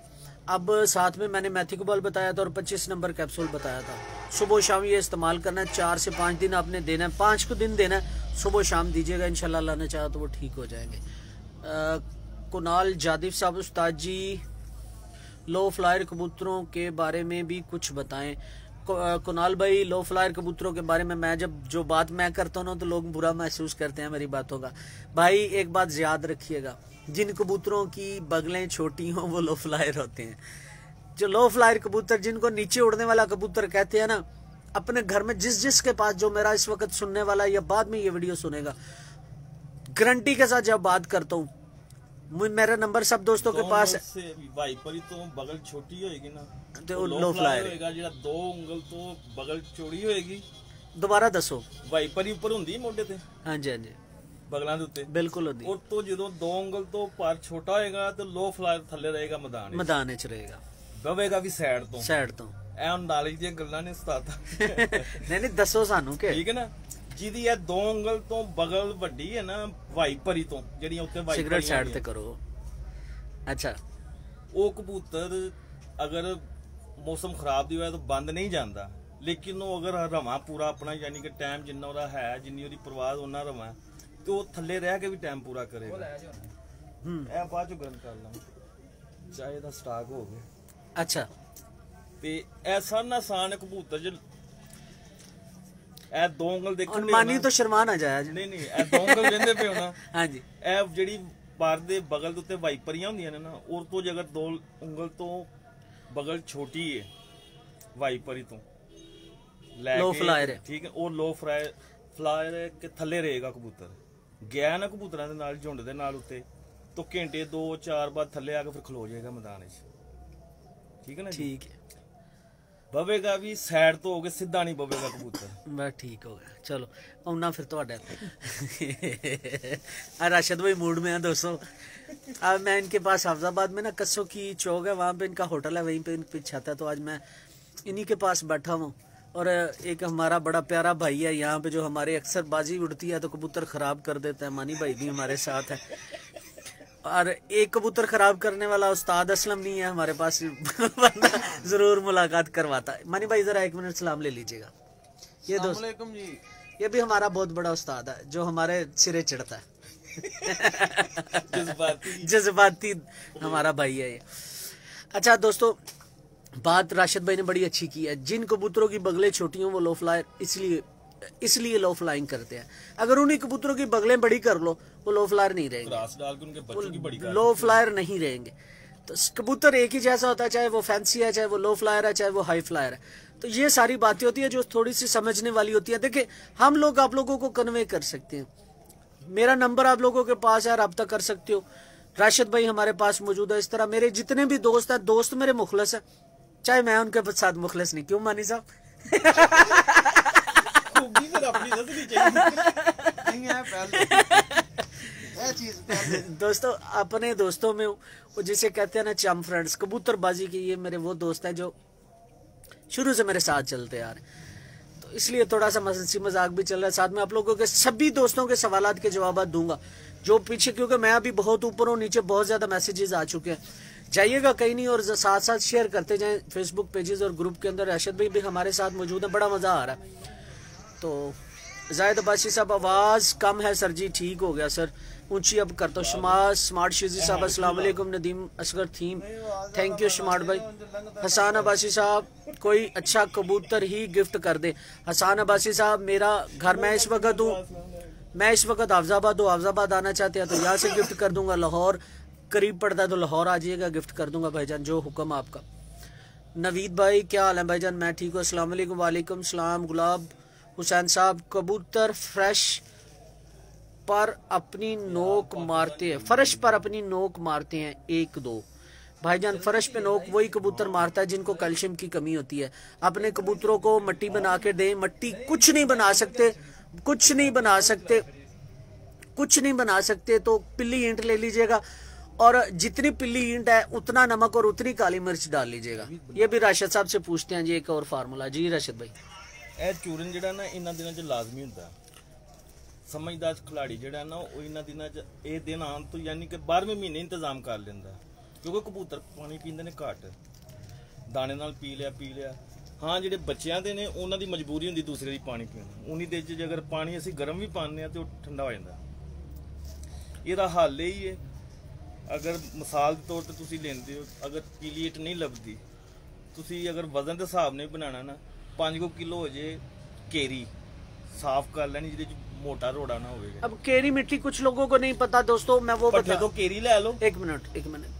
अब साथ में मैंने मैथिकोबाल बताया था और 25 नंबर कैप्सूल बताया था। सुबह शाम ये इस्तेमाल करना है, 4 से 5 दिन आपने देना है, 5 को दिन देना है, सुबह शाम दीजिएगा, इंशाल्लाह अल्लाह ने चाहा तो वो ठीक हो जाएंगे। कुनाल जादिफ साहब, उस्ताद जी लो फ्लायर कबूतरों के बारे में भी कुछ बताएं। कुनाल भाई, लो फ्लायर कबूतरों के बारे में मैं जब जो बात मैं करता हूँ ना तो लोग बुरा महसूस करते हैं मेरी बातों का। भाई एक बात याद रखिएगा, जिन कबूतरों की बगलें छोटी हों वो लो फ्लायर होते हैं। जो लो फ्लायर कबूतर, जिनको नीचे उड़ने वाला कबूतर कहते हैं ना, अपने घर में जिस के पास, जो मेरा इस वक्त सुनने वाला या बाद में ये वीडियो सुनेगा, गारंटी के साथ जब बात करता हूँ, मेरा नंबर सब दोस्तों के पास है। वाइपर तो बगल छोटी होएगी ना, तो लो फ्लायर होएगा, ਜਿਹੜਾ 2 ਉਂਗਲ ਤੋਂ ਬਗਲ ਚੌੜੀ ਹੋਏਗੀ, दोबारा दसो। वाइपर ऊपर हुंदी मोढे ते। हाँ जी हाँ जी, बगलां दे उत्ते बिल्कुल होंदी। और तो जो 2 उंगल तो पर छोटा होएगा तो लो फ्लायर थल्ले रहेगा मैदान विच रहेगा, बवेगा भी साइड तो ਐ ਹੁਣ ਨਾਲੇਜ ਦੀਆਂ ਗੱਲਾਂ ਨੇ ਉਸਤਾਦ नहीं दसो सानू के ठीक है ना, ਜਿਹਦੀ ਇਹ 2 ਉਂਗਲ ਤੋਂ ਬਗਲ ਵੱਡੀ ਹੈ ਨਾ ਵਾਈਪਰੀ ਤੋਂ ਜਿਹੜੀਆਂ ਉੱਤੇ ਵਾਈਪਰੀ सिगरेट साइड ते करो। अच्छा, ਉਹ ਕਬੂਤਰ ਅਗਰ ਮੌਸਮ ਖਰਾਬ ਦੀ ਹੋਇਆ ਤਾਂ ਬੰਦ ਨਹੀਂ ਜਾਂਦਾ, ਲੇਕਿਨ ਉਹ ਅਗਰ ਰਵਾਂ ਪੂਰਾ ਆਪਣਾ ਯਾਨੀ ਕਿ ਟਾਈਮ ਜਿੰਨਾ ਉਹਦਾ ਹੈ, ਜਿੰਨੀ ਉਹਦੀ ਪ੍ਰਵਾਹ ਉਹਨਾਂ ਰਵਾਂ, ਤੇ ਉਹ ਥੱਲੇ ਰਹਿ ਕੇ ਵੀ ਟਾਈਮ ਪੂਰਾ ਕਰੇਗਾ। ਇਹ ਬਾਅਦ ਚੋਂ ਗੱਲ ਕਰ ਲਾਂਗੇ, ਚਾਹੇ ਦਾ ਸਟਾਕ ਹੋ ਗਿਆ। अच्छा, ਤੇ ਐਸਾ ਨਾ ਆਸਾਨ ਕਬੂਤਰ ਜ ਇਹ 2 ਉਂਗਲ ਦੇਖੋ मानी तो शर्मा ना जाया जी। ਨਹੀਂ ਇਹ 2 ਉਂਗਲ ਕਹਿੰਦੇ ਪਿਓ ਨਾ। हाँ जी, ਇਹ ਜਿਹੜੀ ਪਰ ਦੇ ਬਗਲ ਦੇ ਉੱਤੇ ਵਾਈਪਰੀਆਂ ਹੁੰਦੀਆਂ ਨੇ ਨਾ, ਔਰ ਤੋਂ ਜੇ ਅਗਰ 2 ਉਂਗਲ ਤੋਂ ਬਗਲ ਛੋਟੀ ਹੈ ਵਾਈਪਰੀ ਤੋਂ ਲੈ लो ਕੇ फ्लायर है। ਠੀਕ ਹੈ, ਉਹ ਲੋ ਫਲਾਇਰ ਕੇ ਥੱਲੇ ਰਹੇਗਾ ਕਬੂਤਰ। ਗਿਆ ਨਾ ਕਬੂਤਰਾਂ ਦੇ ਨਾਲ ਝੁੰਡ ਦੇ ਨਾਲ ਉੱਤੇ तो ਘੰਟੇ 2-4 ਬਾਅਦ ਥੱਲੇ ਆ ਕੇ ਫਿਰ ਖਲੋ ਜਾਏਗਾ ਮੈਦਾਨ ਵਿੱਚ, ਠੀਕ ਹੈ ਨਾ ਜੀ। ठीक है, ਬਵੇਗਾ ਵੀ ਸਾਈਡ ਤੋਂ ਹੋ ਕੇ, ਸਿੱਧਾ ਨਹੀਂ ਬਵੇਗਾ ਕਬੂਤਰ। बस ठीक हो गया। चलो आना फिर तो राशिद भाई मूड में है दोस्तों। अब मैं इनके पास हाफजाबाद में ना कस्सों की चौक है, वहाँ पे इनका होटल है, वहीं पे इनकी छत है। तो आज मैं इन्हीं के पास बैठा हूँ। और एक हमारा बड़ा प्यारा भाई है यहाँ पे, जो हमारे अक्सर बाजी उड़ती है तो कबूतर खराब कर देता है। मानी भाई भी हमारे साथ है, और एक कबूतर खराब करने वाला उस्ताद असलम नहीं है हमारे पास, बंदा जरूर मुलाकात करवाता है। मानी भाई जरा 1 मिनट सलाम ले लीजिएगा। ये दोस्त जी, ये भी हमारा बहुत बड़ा उस्ताद है, जो हमारे सिरे चढ़ता है। जज्बाती हमारा भाई है ये। अच्छा दोस्तों, बात राशिद भाई ने बड़ी अच्छी की है। जिन कबूतरों की बगलें छोटी हों वो लो फ्लायर इसलिए लो फ्लाइंग करते हैं। अगर उन्हीं कबूतरों की बगलें बड़ी कर लो, वो लो फ्लायर नहीं रहेंगे, ग्रास डाल के उनके बच्चों की बड़ी लो फ्लायर नहीं रहेंगे। तो कबूतर एक ही जैसा होता है, चाहे वो फैंसी है, चाहे वो लो फ्लायर है, चाहे वो हाई फ्लायर है। तो ये सारी बातें होती है जो थोड़ी सी समझने वाली होती है। देखिए, हम लोग आप लोगों को कन्वे कर सकते हैं। मेरा नंबर आप लोगों के पास है, रब्ता कर सकते हो। राशिद भाई हमारे पास मौजूद है। इस तरह मेरे जितने भी दोस्त हैं, दोस्त मेरे मुखलस है, चाहे मैं उनके साथ मुखलस नहीं। क्यों मानी साहब? दोस्तों, अपने दोस्तों में वो जिसे कहते हैं ना चम फ्रेंड्स, कबूतरबाजी के ये मेरे वो दोस्त हैं जो शुरू से मेरे साथ चलते आ रहे हैं। तो इसलिए थोड़ा सा हंसी मजाक भी चल रहा है। साथ में आप लोगों के सभी दोस्तों के सवालात के जवाब दूंगा जो पीछे, क्योंकि मैं अभी बहुत ऊपर हूँ, नीचे बहुत ज्यादा मैसेजेस आ चुके हैं। जाइएगा कहीं नहीं, और साथ साथ शेयर करते जाएं फेसबुक पेजेस और ग्रुप के अंदर। राशिद भाई भी हमारे साथ मौजूद है, बड़ा मजा आ रहा है। तो जायद अब्बासी साहब, आवाज कम है सर जी। ठीक हो गया सर, ऊंची अब करता हूँ। शमास स्मार्ट शिजी साहब, अस्सलाम वालेकुम। नदीम असगर थीम, थैंक यू स्मार्ट भाई। हसान अब्बासी साहब, कोई अच्छा कबूतर ही गिफ्ट कर दे। हसान अब्बासी साहब, मेरा घर मैं इस वक्त हाफजाबाद हूँ, हाफजाबाद आना चाहते हैं तो यहाँ से गिफ्ट कर दूंगा। लाहौर करीब पड़ता है तो लाहौर आ जाइएगा, गिफ्ट कर दूंगा भाईजान, जो हुक्म आपका। नवीद भाई, क्या हाल है भाईजान? मैं ठीक हूँ, अस्सलाम वालेकुम। वालेकुम सलाम। गुलाब हुसैन साहब, कबूतर फ्रेश पर अपनी नोक मारते हैं, फर्श पर अपनी नोक मारते हैं 1-2। भाईजान, फर्श पे नोक वही कबूतर मारता है जिनको कैल्शियम की कमी होती है। अपने कबूतरों को मट्टी बना के दें। मट्टी कुछ नहीं बना सकते, कुछ नहीं बना सकते, कुछ नहीं बना सकते। तो पिल्ली ईंट ले लीजिएगा, और जितनी पिल्ली ईंट है उतना नमक और उतनी काली मिर्च डाल लीजिएगा। ये भी राशिद साहब से पूछते हैं जी, एक और फार्मूला। जी राशिद भाई, ਇਹ ਚੂਰਨ ਜਿਹੜਾ ਨਾ ਇਹਨਾਂ ਦਿਨਾਂ 'ਚ ਲਾਜ਼ਮੀ ਹੁੰਦਾ। ਸਮਝਦਾਰ ਖਿਲਾੜੀ ਜਿਹੜਾ ਨਾ ਉਹ ਇਹਨਾਂ ਦਿਨਾਂ 'ਚ ਇਹ ਦਿਨ ਆਉਣ ਤੋਂ ਯਾਨੀ ਕਿ 12ਵੇਂ ਮਹੀਨੇ ਇੰਤਜ਼ਾਮ ਕਰ ਲੈਂਦਾ, ਕਿਉਂਕਿ ਕਬੂਤਰ ਪਾਣੀ ਪੀਂਦੇ ਨੇ ਘੱਟ, ਦਾਣੇ ਨਾਲ ਪੀ ਲਿਆ। ਹਾਂ, ਜਿਹੜੇ ਬੱਚਿਆਂ ਦੇ ਨੇ ਉਹਨਾਂ ਦੀ ਮਜਬੂਰੀ ਹੁੰਦੀ ਦੂਸਰੇ ਦੀ ਪਾਣੀ ਪੀਣਾ। ਉਨੀ ਦੇਰ 'ਚ ਜੇ ਅਗਰ ਪਾਣੀ ਅਸੀਂ ਗਰਮ ਵੀ ਪਾਉਂਦੇ ਆ ਤੇ ਉਹ ਠੰਡਾ ਹੋ ਜਾਂਦਾ। ਇਹਦਾ ਹੱਲ ਇਹ ਹੈ, ਅਗਰ ਮਿਸਾਲ ਦੇ ਤੌਰ ਤੇ ਤੁਸੀਂ ਲੈਂਦੇ ਹੋ, ਅਗਰ ਪੀਲੀ ਈਟ ਨਹੀਂ ਲੱਭਦੀ, ਤੁਸੀਂ ਅਗਰ ਵਜ਼ਨ ਦੇ ਹਿਸਾਬ ਨਾਲ ਬਣਾਉਣਾ ਨਾ, 5 किलो हो जाए केरी साफ कर लेनी, जिसमें मोटा रोड़ा ना होगा। अब केरी मिट्टी कुछ लोगों को नहीं पता दोस्तों, मैं वो बता तो केरी ले लो। एक मिनट।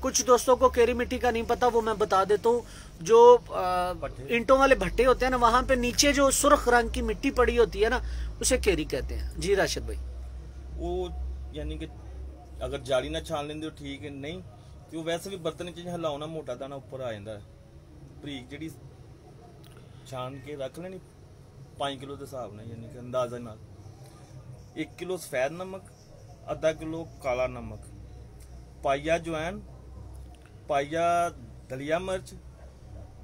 कुछ दोस्तों को केरी मिट्टी का नहीं पता, वो मैं बता देता हूँ। जो ईंटों वाले भट्टे होते हैं ना, वहां पे नीचे जो सुर्ख रंग की मिट्टी पड़ी होती है ना, उसे केरी कहते हैं। जी राशिद भाई, वो यानी कि अगर जाली ना छान लेंगे तो ठीक है, नहीं तो वैसे भी बर्तन च हिलाओ ना, मोटा दाना ऊपर आ जाता है। बरीक जी छान के रख लेनी, 5 किलो के हिसाब नाल, यानी कि अंदाजा नाल 1 किलो सफेद नमक, आधा किलो काला नमक, पाइया जवैन, पाइया दलिया मिर्च,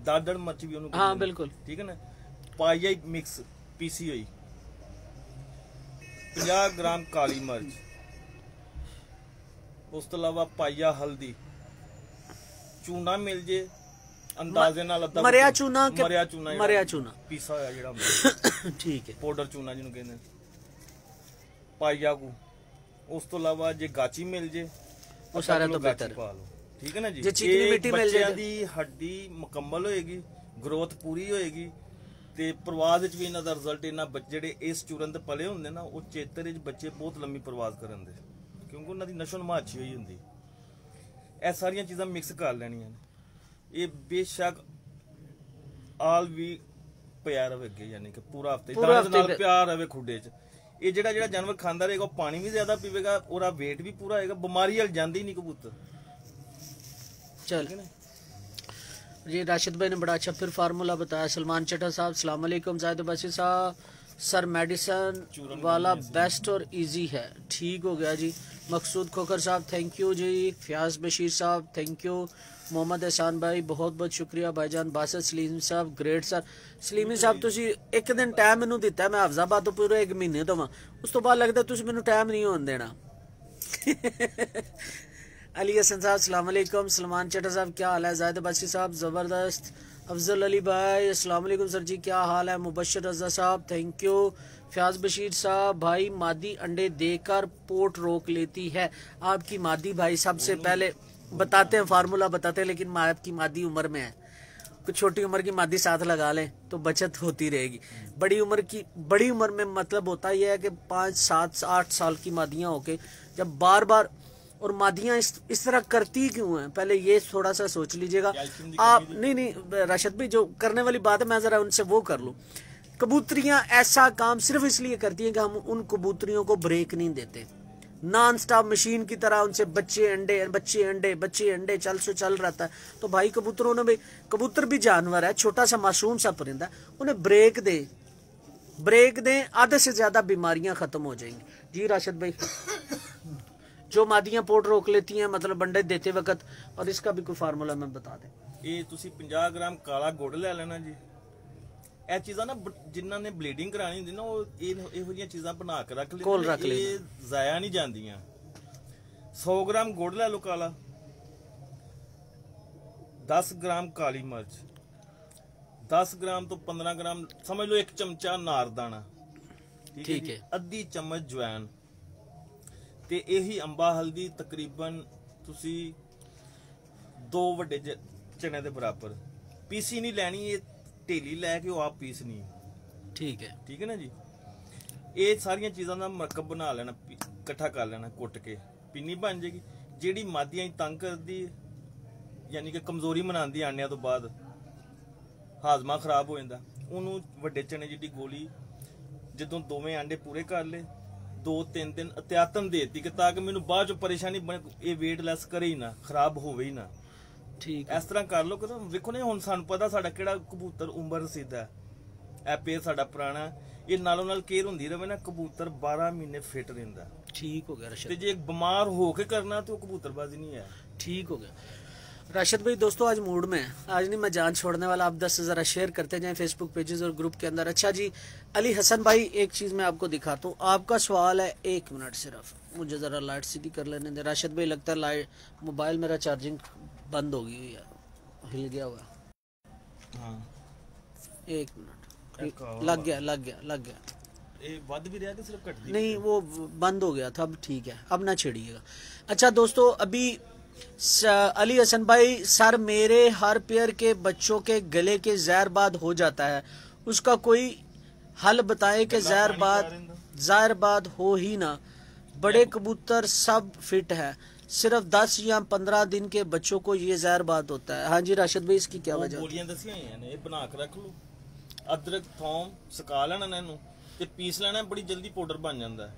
दादड़ मिर्च भी उन्होंने, हाँ बिल्कुल ठीक है ना, पाइया मिक्स पीसी हुई, 50 ग्राम काली मिर्च, उस तो अलावा पाइया हल्दी, चूना मिल जे अंदाजे नाल अद्धा मरिया चूना पीसा होया जेड़ा ਹੁੰਦਾ ठीक है, पाउडर चूना जिन्हों कहते पाइया को, उस तो अलावा जे गाची मिल जे वो सारा तो बेहतर पा लो, ठीक है ना जी। जे चिकनी मिट्टी मिल बच्चों दी हड्डी मुकम्मल होएगी, ग्रोथ पूरी होएगी ते प्रवास विच भी इन्हां दा रिजल्ट, इन्हां बच्चे जेहड़े इस चूरन ते पले हुंदे ना, वो चेतर विच बच्चे बहुत लंबी प्रवास करन दे, क्योंकि उन्हां दी नशो नमा अच्छी होई हुंदी। ਇਹ ਸਾਰੀਆਂ ਚੀਜ਼ਾਂ ਮਿਕਸ ਕਰ ਲੈਣੀਆਂ ਨੇ। ਇਹ ਬੇਸ਼ੱਕ ਆਲ ਵੀ ਪਿਆ ਰਵੇ ਅੱਗੇ, ਯਾਨੀ ਕਿ ਪੂਰਾ ਹਫਤੇ ਨਾਲ ਪਿਆ ਰਵੇ ਖੁੱਡੇ 'ਚ। ਇਹ ਜਿਹੜਾ ਜਾਨਵਰ ਖਾਂਦਾ ਰਹੇਗਾ, ਉਹ ਪਾਣੀ ਵੀ ਜ਼ਿਆਦਾ ਪੀਵੇਗਾ, ਉਹਦਾ weight ਵੀ ਪੂਰਾ ਹੋਏਗਾ, ਬਿਮਾਰੀ ਹਲ ਜਾਂਦੀ नहीं कबूतर। चल जी, राशिद भाई ने बड़ा अच्छा फिर फार्मूला बताया। सलमान चट्टा साहब अस्सलाम वालेकुम। जाहिद अब्बासी साहब सर मेडिसन वाला बेस्ट और इजी है, ठीक हो गया जी। मकसूद खोकर साहब थैंक यू जी। फयाज बशीर साहब थैंक यू। मोहम्मद एहसान भाई बहुत बहुत शुक्रिया भाईजान। बासत सलीम साहब ग्रेट सर। सलीमी साहब तुसी एक दिन टाइम मैनू दिता, मैं हफ्जाबाद तो पूरे 1 महीने तो उस तो बाद लगता तुसी मैनू टाइम नहीं होने देना। अली हसन साहब अस्सलाम वालेकुम। सलमान चट्टा साहब क्या हाल है? जाहिद अब्बासी साहब जबरदस्त। अफजल अली भाई अस्सलाम वालेकुम सर जी, क्या हाल है? मुबशर रजा साहब थैंक यू। फयाज बशीर साहब भाई मादी अंडे देकर पोट रोक लेती है आपकी मादी। भाई सबसे पहले बताते हैं, फार्मूला बताते हैं, लेकिन आपकी मादी उम्र में है, कुछ छोटी उम्र की मादी साथ लगा लें तो बचत होती रहेगी। बड़ी उम्र में मतलब होता यह है कि 5, 7, 8 साल की मादियां होके जब बार बार, और मादियां इस तरह करती क्यों हैं, पहले ये थोड़ा सा सोच लीजिएगा आप। नहीं राशिद भाई, जो करने वाली बात है मैं जरा उनसे वो कर लूं। कबूतरियां ऐसा काम सिर्फ इसलिए करती हैं कि हम उन कबूतरियों को ब्रेक नहीं देते, नॉन स्टॉप मशीन की तरह उनसे बच्चे अंडे चल रहता है। तो भाई कबूतरों ने भी, कबूतर भी जानवर है, छोटा सा मासूम सा परिंदा, उन्हें ब्रेक दें, आधे से ज्यादा बीमारियां खत्म हो जाएंगी। जी राशिद भाई, जो मादियां पोट रोक लेती हैं मतलब अंडे देते वक्त, और इसका भी कोई फार्मूला मैं बता दें। ये तुसी 50 ग्राम काला गुड़ ले लेना जी। ਇਹ ਚੀਜ਼ਾਂ ਨਾ ਜਿਨ੍ਹਾਂ ਨੇ ਬਲੀਡਿੰਗ ਕਰਾਣੀ ਹੁੰਦੀ ਨਾ, ਉਹ ਇਹੋ ਜਿਹੀਆਂ ਚੀਜ਼ਾਂ ਬਣਾ ਕੇ ਰੱਖ ਲੈਂਦੇ ਨੇ, ਇਹ ਜ਼ਾਇਆ ਨਹੀਂ ਜਾਂਦੀਆਂ। 100 ग्राम ਗੁੜ ਲੈ ਲਓ ਕਾਲਾ, 10 ग्राम ਕਾਲੀ ਮਿਰਚ, 10 ग्राम ਤੋਂ 15 ग्राम ਸਮਝ ਲਓ 1 ਚਮਚਾ ਨਾਰਦਾਣਾ, ਠੀਕ ਹੈ, ਅੱਧੀ ਚਮਚ ਜਵੈਨ, ਤੇ ਇਹੀ ਅੰਬਾ ਹਲਦੀ ਤਕਰੀਬਨ ਤੁਸੀਂ 2 ਵੱਡੇ ਚਨੇ ਦੇ ਬਰਾਬਰ। ਪੀਸੀ ਨਹੀਂ ਲੈਣੀ, ਇਹ ਢੇਲੀ ਲੈ ਕੇ ਉਹ ਆਪ ਪੀਸਣੀ, ਠੀਕ ਹੈ ਨਾ ਜੀ। ਇਹ ਸਾਰੀਆਂ ਚੀਜ਼ਾਂ ਦਾ ਮਰਕਬ ਬਣਾ ਲੈਣਾ, ਇਕੱਠਾ ਕਰ ਲੈਣਾ, ਕੁੱਟ ਕੇ ਪਿੰਨੀ ਬਣ ਜਾਏਗੀ। ਜਿਹੜੀ ਮਾਦੀਆਂ ਤੰਗ ਕਰਦੀ, ਯਾਨੀ ਕਿ ਕਮਜ਼ੋਰੀ ਮਨਾਉਂਦੀ ਆਂਡਿਆਂ ਤੋਂ ਬਾਅਦ, ਹਾਜ਼ਮਾ ਖਰਾਬ ਹੋ ਜਾਂਦਾ, ਉਹਨੂੰ ਵੱਡੇ ਚਨੇ ਜਿਹੜੀ ਗੋਲੀ ਜਦੋਂ ਦੋਵੇਂ ਆਂਡੇ ਪੂਰੇ ਕਰ ਲਏ, 2-3 ਦਿਨ ਅਤਿਆਤਨ ਦੇਤੀ ਕਿ ਤਾਂ ਕਿ ਮੈਨੂੰ ਬਾਅਦ ਚ ਪਰੇਸ਼ਾਨੀ ਇਹ ਵੇਟ ਲੈਸ ਕਰੇ ਹੀ ਨਾ, ਖਰਾਬ ਹੋਵੇ ਹੀ ਨਾ। ਠੀਕ ਇਸ ਤਰ੍ਹਾਂ ਕਰ ਲਓ ਕਿ ਵੇਖੋ ਨਾ, ਹੁਣ ਸਾਨੂੰ ਪਤਾ ਸਾਡਾ ਕਿਹੜਾ ਕਬੂਤਰ ਉਮਰ ਰਸੀਦਾ ਹੈ, ਇਹ ਪੇਰ ਸਾਡਾ ਪੁਰਾਣਾ, ਇਹ ਨਾਲੋਂ ਨਾਲ ਕੇਅਰ ਹੁੰਦੀ ਰਹੇ ਨਾ, ਕਬੂਤਰ 12 ਮਹੀਨੇ ਫਿੱਟ ਰਹਿੰਦਾ। ठीक हो गया राशिद। ਤੇ ਜੇ ਬਿਮਾਰ ਹੋ ਕੇ ਕਰਨਾ तो कबूतरबाजी नहीं है। ठीक हो गया राशिद भाई। दोस्तों आज मूड में आज नहीं मैं जान छोड़ने वाला, आप 10 से जरा शेयर करते जाएं फेसबुक पेजेस और ग्रुप के अंदर। अच्छा जी अली हसन भाई, एक चीज मैं आपको दिखाता हूँ, आपका सवाल है 1 मिनट सिर्फ, मुझे जरा लाइट सीधी कर लेने दे। राशिद भाई लगता है लाइट मोबाइल मेरा चार्जिंग बंद हो गई है, हिल गया हुआ। हाँ 1 मिनट, लग गया। ਵੱਧ ਵੀ ਰਿਹਾ ਕਿ ਸਿਰਫ ਘਟਦੀ नहीं, वो बंद हो गया था, अब ठीक है, अब ना छेड़िएगा। अच्छा दोस्तों, अभी अली हसन भाई, सर मेरे हर पेयर के बच्चों के गले के जहरबाद हो जाता है, उसका कोई हल बताएं कि जहरबाद हो ही ना। बड़े कबूतर सब फिट है, सिर्फ 10 या 15 दिन के बच्चों को ये जहरबाद होता है। हाँ जी राशिद भाई, इसकी क्या वजह? गोलियां दसियां हैं, ये बना के रख लो, अदरक थोम सुका लेना इन्हू ਤੇ ਪੀਸ ਲੈਣਾ, ਬੜੀ ਜਲਦੀ ਪਾਊਡਰ ਬਣ ਜਾਂਦਾ ਹੈ।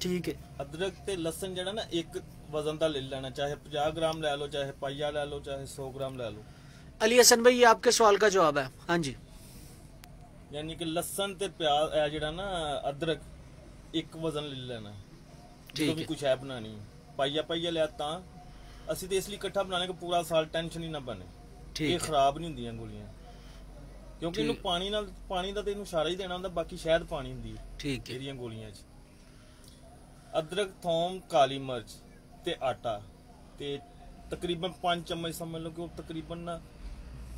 ਠੀਕ ਹੈ, ਅਦਰਕ ਤੇ ਲਸਣ ਜਿਹੜਾ ਨਾ ਇੱਕ ਵਜ਼ਨ ਦਾ ਲੈ ਲੈਣਾ, ਚਾਹੇ 50 ग्राम ਲੈ ਲਓ, ਚਾਹੇ ਪਾਈਆ ਲੈ ਲਓ, ਚਾਹੇ 100 ग्राम ਲੈ ਲਓ। अली हसन भाई, ये आपके सवाल का जवाब है। हाँ जी यानी कि लसन ते प्याज जेड़ा ना अदरक एक वजन ले लेना, जो भी कुछ है बनानी पाइया पाइया लिया तां ਅਸੀਂ ਤੇ ਇਸ ਲਈ ਇਕੱਠਾ ਬਣਾਣੇ ਕਿ ਪੂਰਾ ਸਾਲ ਟੈਨਸ਼ਨ ਹੀ ਨਾ ਬਣੇ। ਇਹ ਖਰਾਬ ਨਹੀਂ ਹੁੰਦੀਆਂ ਗੋਲੀਆਂ, ਕਿਉਂਕਿ ਇਹਨੂੰ ਪਾਣੀ ਦਾ ਤੇ ਇਹਨੂੰ ਇਸ਼ਾਰਾ ਹੀ ਦੇਣਾ ਹੁੰਦਾ, ਬਾਕੀ ਸ਼ਾਇਦ ਪਾਣੀ ਹੁੰਦੀ ਹੈ ਠੀਕ ਹੈ ਇਹਦੀਆਂ ਗੋਲੀਆਂ 'ਚ। ਅਦਰਕ, ਥੋਮ, ਕਾਲੀ ਮਿਰਚ ਤੇ ਆਟਾ ਤੇ ਤਕਰੀਬਨ 5 ਚਮਚ ਸਮਝ ਲਓ ਕਿ ਉਹ ਤਕਰੀਬਨ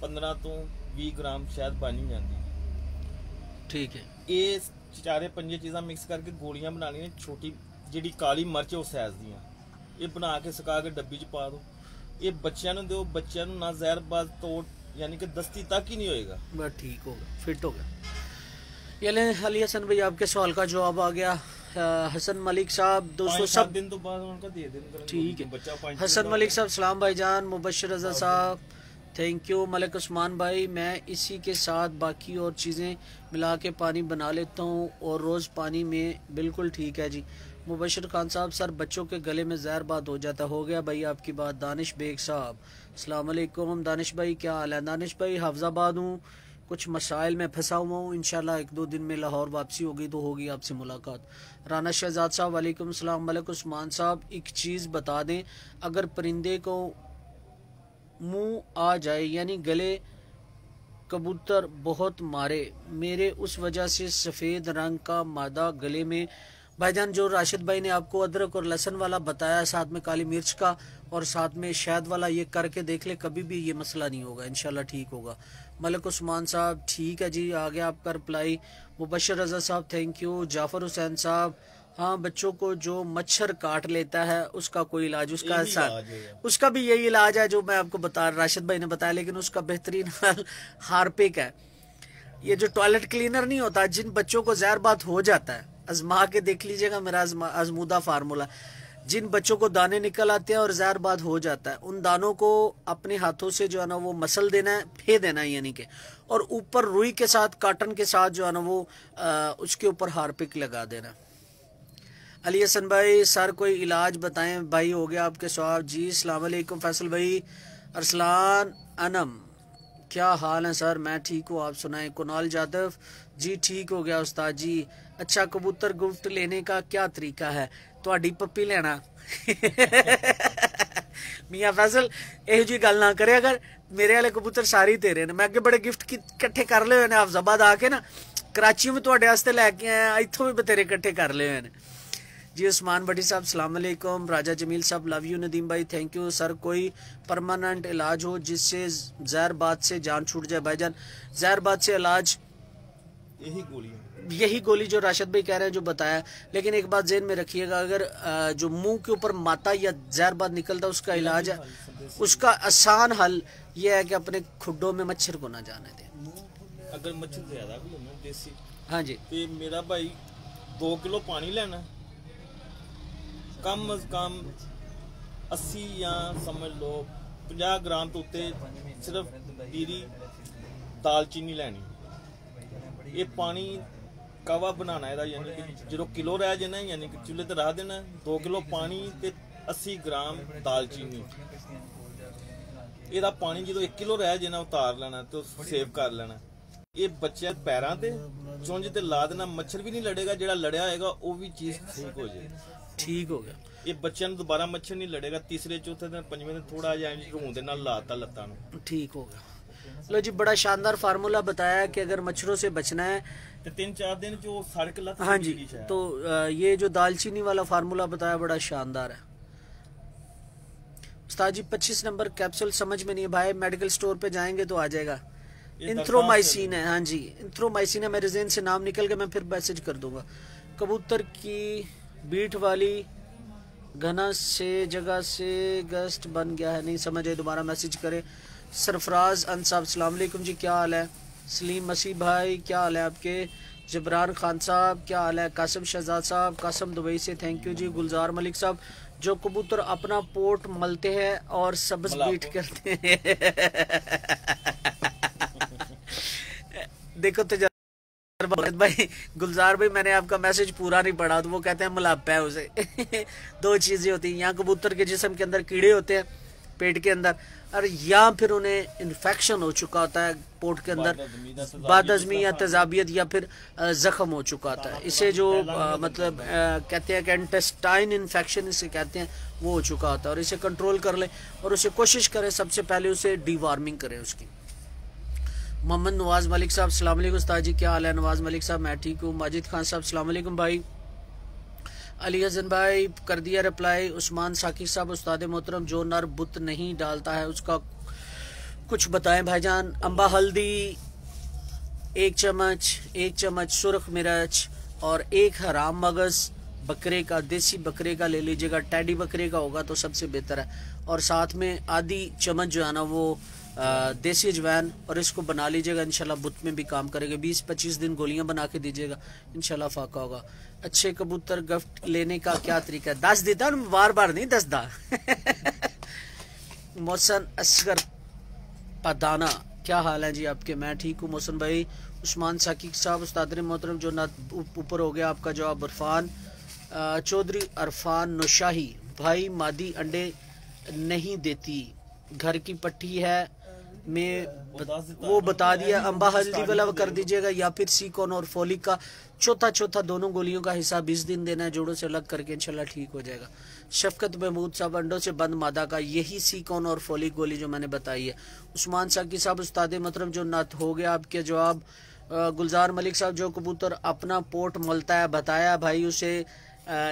15 ਤੋਂ 20 ਗ੍ਰਾਮ ਸ਼ਾਇਦ ਬਣ ਹੀ ਜਾਂਦੀ ਠੀਕ ਹੈ। ਇਹ ਚਾਰੇ ਪੰਜੇ ਚੀਜ਼ਾਂ ਮਿਕਸ ਕਰਕੇ ਗੋਲੀਆਂ ਬਣਾਉਣੀਆਂ। ਛੋਟੀ ਜਿਹੜੀ ਕਾਲੀ ਮਿਰਚ ਉਹ ਸਾਈਜ਼ ਦੀਆਂ, ਇਹ ਬਣਾ ਕੇ ਸੁਕਾ ਕੇ ਡੱਬੀ 'ਚ ਪਾ ਦਿਓ। ਇਹ ਬੱਚਿਆਂ ਨੂੰ ਦਿਓ, ਬੱਚਿਆਂ ਨੂੰ ਨਾ ਜ਼ਹਿਰਬਾਜ਼ ਤੋੜ यानी कि दस्ती तक ही नहीं होएगा। बस ठीक होगा, फिट हो गया। ये ले अली हसन भाई आपके सवाल का जवाब आ गया। हसन मलिक साहब दोस्तों सब दिन तो बाद उनका दे दें ठीक है। हसन मलिक साहब सलाम भाईजान, मुबशर रजा साहब थैंक यू। मलिक उस्मान भाई मैं इसी के साथ बाकी और चीज़ें मिला के पानी बना लेता हूँ और रोज़ पानी में बिल्कुल ठीक है जी। मुबशर खान साहब सर बच्चों के गले में जहरबाद हो जाता, हो गया भाई आपकी बात। दानिश बेग साहब अस्सलाम वालेकुम। दानिश भाई क्या हाल है? दानिश भाई हाफजाबाद हूँ, कुछ मसाइल में फंसा हुआ हूँ, इंशाल्लाह 1-2 दिन में लाहौर वापसी होगी तो होगी आपसे मुलाकात। राना शहजाद साहब वालेकुम सलाम। मलिक उस्मान साहब एक चीज़ बता दें, अगर परिंदे को मुँह आ जाए यानी गले कबूतर बहुत मारे मेरे उस वजह से सफ़ेद रंग का मादा गले में, भाईजान जो राशिद भाई ने आपको अदरक और लहसुन वाला बताया, साथ में काली मिर्च का और साथ में शहद वाला, ये करके देख ले, कभी भी ये मसला नहीं होगा, इंशाल्लाह ठीक होगा। मलिक उस्मान साहब ठीक है जी, आ गया आपका रिप्लाई। मुबशर रजा साहब थैंक यू। जाफर हुसैन साहब हाँ बच्चों को जो मच्छर काट लेता है उसका कोई इलाज, उसका भी यही इलाज है जो मैं आपको बता राशिद भाई ने बताया, लेकिन उसका बेहतरीन हल हार्पिक है। ये जो टॉयलेट क्लीनर नहीं होता, जिन बच्चों को जहरबाद हो जाता है, आजमा के देख लीजिएगा मेरा आजमूदा फार्मूला। जिन बच्चों को दाने निकल आते हैं और जहरबाद हो जाता है, उन दानों को अपने हाथों से जो है ना वो मसल देना है, फे देना है यानी कि, और ऊपर रुई के साथ काटन के साथ जो है ना वो उसके ऊपर हार्पिक लगा देना। अली हसन भाई सर कोई इलाज बताएं भाई, हो गया आपके सवाब जी। अस्सलाम वालेकुम फैसल भाई। अरसलान अनम क्या हाल है सर? मैं ठीक हूँ, आप सुनाएं। कुणाल जादव जी ठीक हो गया उस्ताद जी। अच्छा कबूतर गिफ्ट लेने का क्या तरीका है? ਤੁਹਾਡੀ पप्पी लेना मियाँ फैसल यही जी गल ना करे, अगर मेरे वाले कबूतर सारे ही तेरे ने, मैं अगे बड़े गिफ्ट इकट्ठे कर ले हुए हाफजाबाद आके ना, कराची में तुहाडे वास्ते लैके आया, इत्थों भी बतेरे इकट्ठे कर ले हुए जी। उस्मान भट्टी साहब सलाम अलैकुम। राजा जमील साहब लव यू। नदीम भाई थैंक यू। सर कोई परमानेंट इलाज हो जिससे जहरबाद से जान छूट जाए? भाईजान जहरबाद से इलाज यही गोली जो राशिद भाई कह रहे हैं जो बताया, लेकिन एक बात ज़हन में रखिएगा, अगर जो मुंह के ऊपर माता या जहरबाद निकलता है उसका इलाज है, उसका आसान हल यह है कि अपने खुड्डों में मच्छर को ना जाने दें। अगर मच्छर ज्यादा भी हो ना देसी, हाँ जी, तो मेरा भाई 2 किलो पानी लेना, कम अज कम 80 या समझ लो 50 ग्राम तो उत्ते सिर्फ जीरी दालचीनी लैनी। ये पानी कावा बनाना है, यानी कि जो किलो रह जाना, यानी कि चूल्हे ते रख देना 2 किलो पानी ते 80 ग्राम दालचीनी। ਇਹਦਾ पानी जो 1 किलो रह जाना उतार लेना तो सेव कर लेना। ये बच्चे पैरों ते चुंझ ते ला देना, मच्छर भी नहीं लड़ेगा, जो लड़िया होगा वो भी चीज ठीक हो जाएगी। ठीक हो गया। ये बच्चों दोबारा मच्छर नहीं लड़ेगा, तीसरे चौथे दिन 5वें दिन थोड़ा जिहा रूं दे नाल लाता लत्तां नूं, ठीक हो गया। लो जी बड़ा शानदार फार्मूला बताया कि अगर मच्छरों से बचना है तो 3-4 दिन जो साड़ के लत, हाँ जी, तो ये जो दालचीनी वाला फार्मूला बताया बड़ा शानदार है। उस्ताद जी 25 नंबर कैप्सूल समझ में नहीं है भाई, मेडिकल स्टोर पे जाएंगे तो आ जाएगा। इंथ्रोमाइसिन है, हाँ जी इंथ्रोमाइसिन है, मेरे ज़हन से नाम निकल गया, मैं फिर मैसेज कर दूंगा। कबूतर की बीट वाली घना से जगह से गस्ट बन गया है, नहीं समझ आए दोबारा मैसेज करें। सरफराज अंसाब अस्सलाम वालेकुम जी क्या हाल है? सलीम मसीह भाई क्या हाल है आपके? जबरान खान साहब क्या हाल है? कासिम शहजाद साहब कासिम दुबई से थैंक यू जी। गुलजार मलिक साहब जो कबूतर अपना पोट मलते हैं और सब्ज बीट करते हैं देखो तो भाई गुलजार भाई मैंने आपका मैसेज पूरा नहीं पढ़ा, तो वो कहते हैं मुलापा है उसे 2 चीजें होती हैं, यहाँ कबूतर के जिस्म के अंदर कीड़े होते हैं पेट के अंदर, और या फिर उन्हें इन्फेक्शन हो चुका होता है पोट के अंदर, बदहजमी या तेजाबियत या फिर जख्म हो चुका होता है। इसे जो मतलब कहते हैं कि इंटेस्टाइन इन्फेक्शन इसे कहते हैं, वो हो चुका होता है। और इसे कंट्रोल कर ले और उसे कोशिश करें सबसे पहले उसे डीवार्मिंग करें उसकी। मोहम्मद नवाज मलिक साहब अस्सलाम वालेकुम उस्ताद जी, क्या हाल है? नवाज मलिक साहब मैं ठीक हूँ। माजिद खान साहब अस्सलाम वालेकुम भाई। अली हसन भाई कर दिया रिप्लाई। उस्मान साकिब साहब उस्ताद मोहतरम जो नर बुत नहीं डालता है उसका कुछ बताएं भाईजान। अम्बा हल्दी 1 चम्मच सुर्ख मिर्च और 1 हराम मगज बकरे का, देसी बकरे का ले लीजिएगा। टैडी बकरे का होगा तो सबसे बेहतर है। और साथ में आधी चम्मच जो है ना वो देसी अजवाइन, और इसको बना लीजिएगा। इंशाल्लाह बुत में भी काम करेगा। 20-25 दिन गोलियां बना के दीजिएगा, इंशाल्लाह फाका होगा। अच्छे कबूतर गिफ्ट लेने का क्या तरीका है? 10 देता हूँ, बार बार नहीं 10 दा। मोहसन असगर पदाना क्या हाल है जी आपके? मैं ठीक हूँ मोहसन भाई। उस्मान साकिब साहब उस्ताद मोहतरम जो ना ऊपर हो गया आपका जवाब। इरफान चौधरी अरफान नौशाही भाई मादी अंडे नहीं देती, घर की पट्टी है में वो बता दिया। अम्बा हल्दी वाला कर दीजिएगा या फिर सीकॉन और फोलिक का चौथा दोनों गोलियों का हिस्सा 20 दिन देना है, जोड़ों से अलग करके इंशाल्लाह ठीक हो जाएगा। शफकत महमूद साहब अंडों से बंद मादा का यही सीकॉन और फोलिक गोली जो मैंने बताई है। उस्मान साकी साहब उस्ताद मोहतरम जो नत हो गया आपके जवाब। गुलजार मलिक साहब जो कबूतर अपना पोट मलता है बताया भाई उसे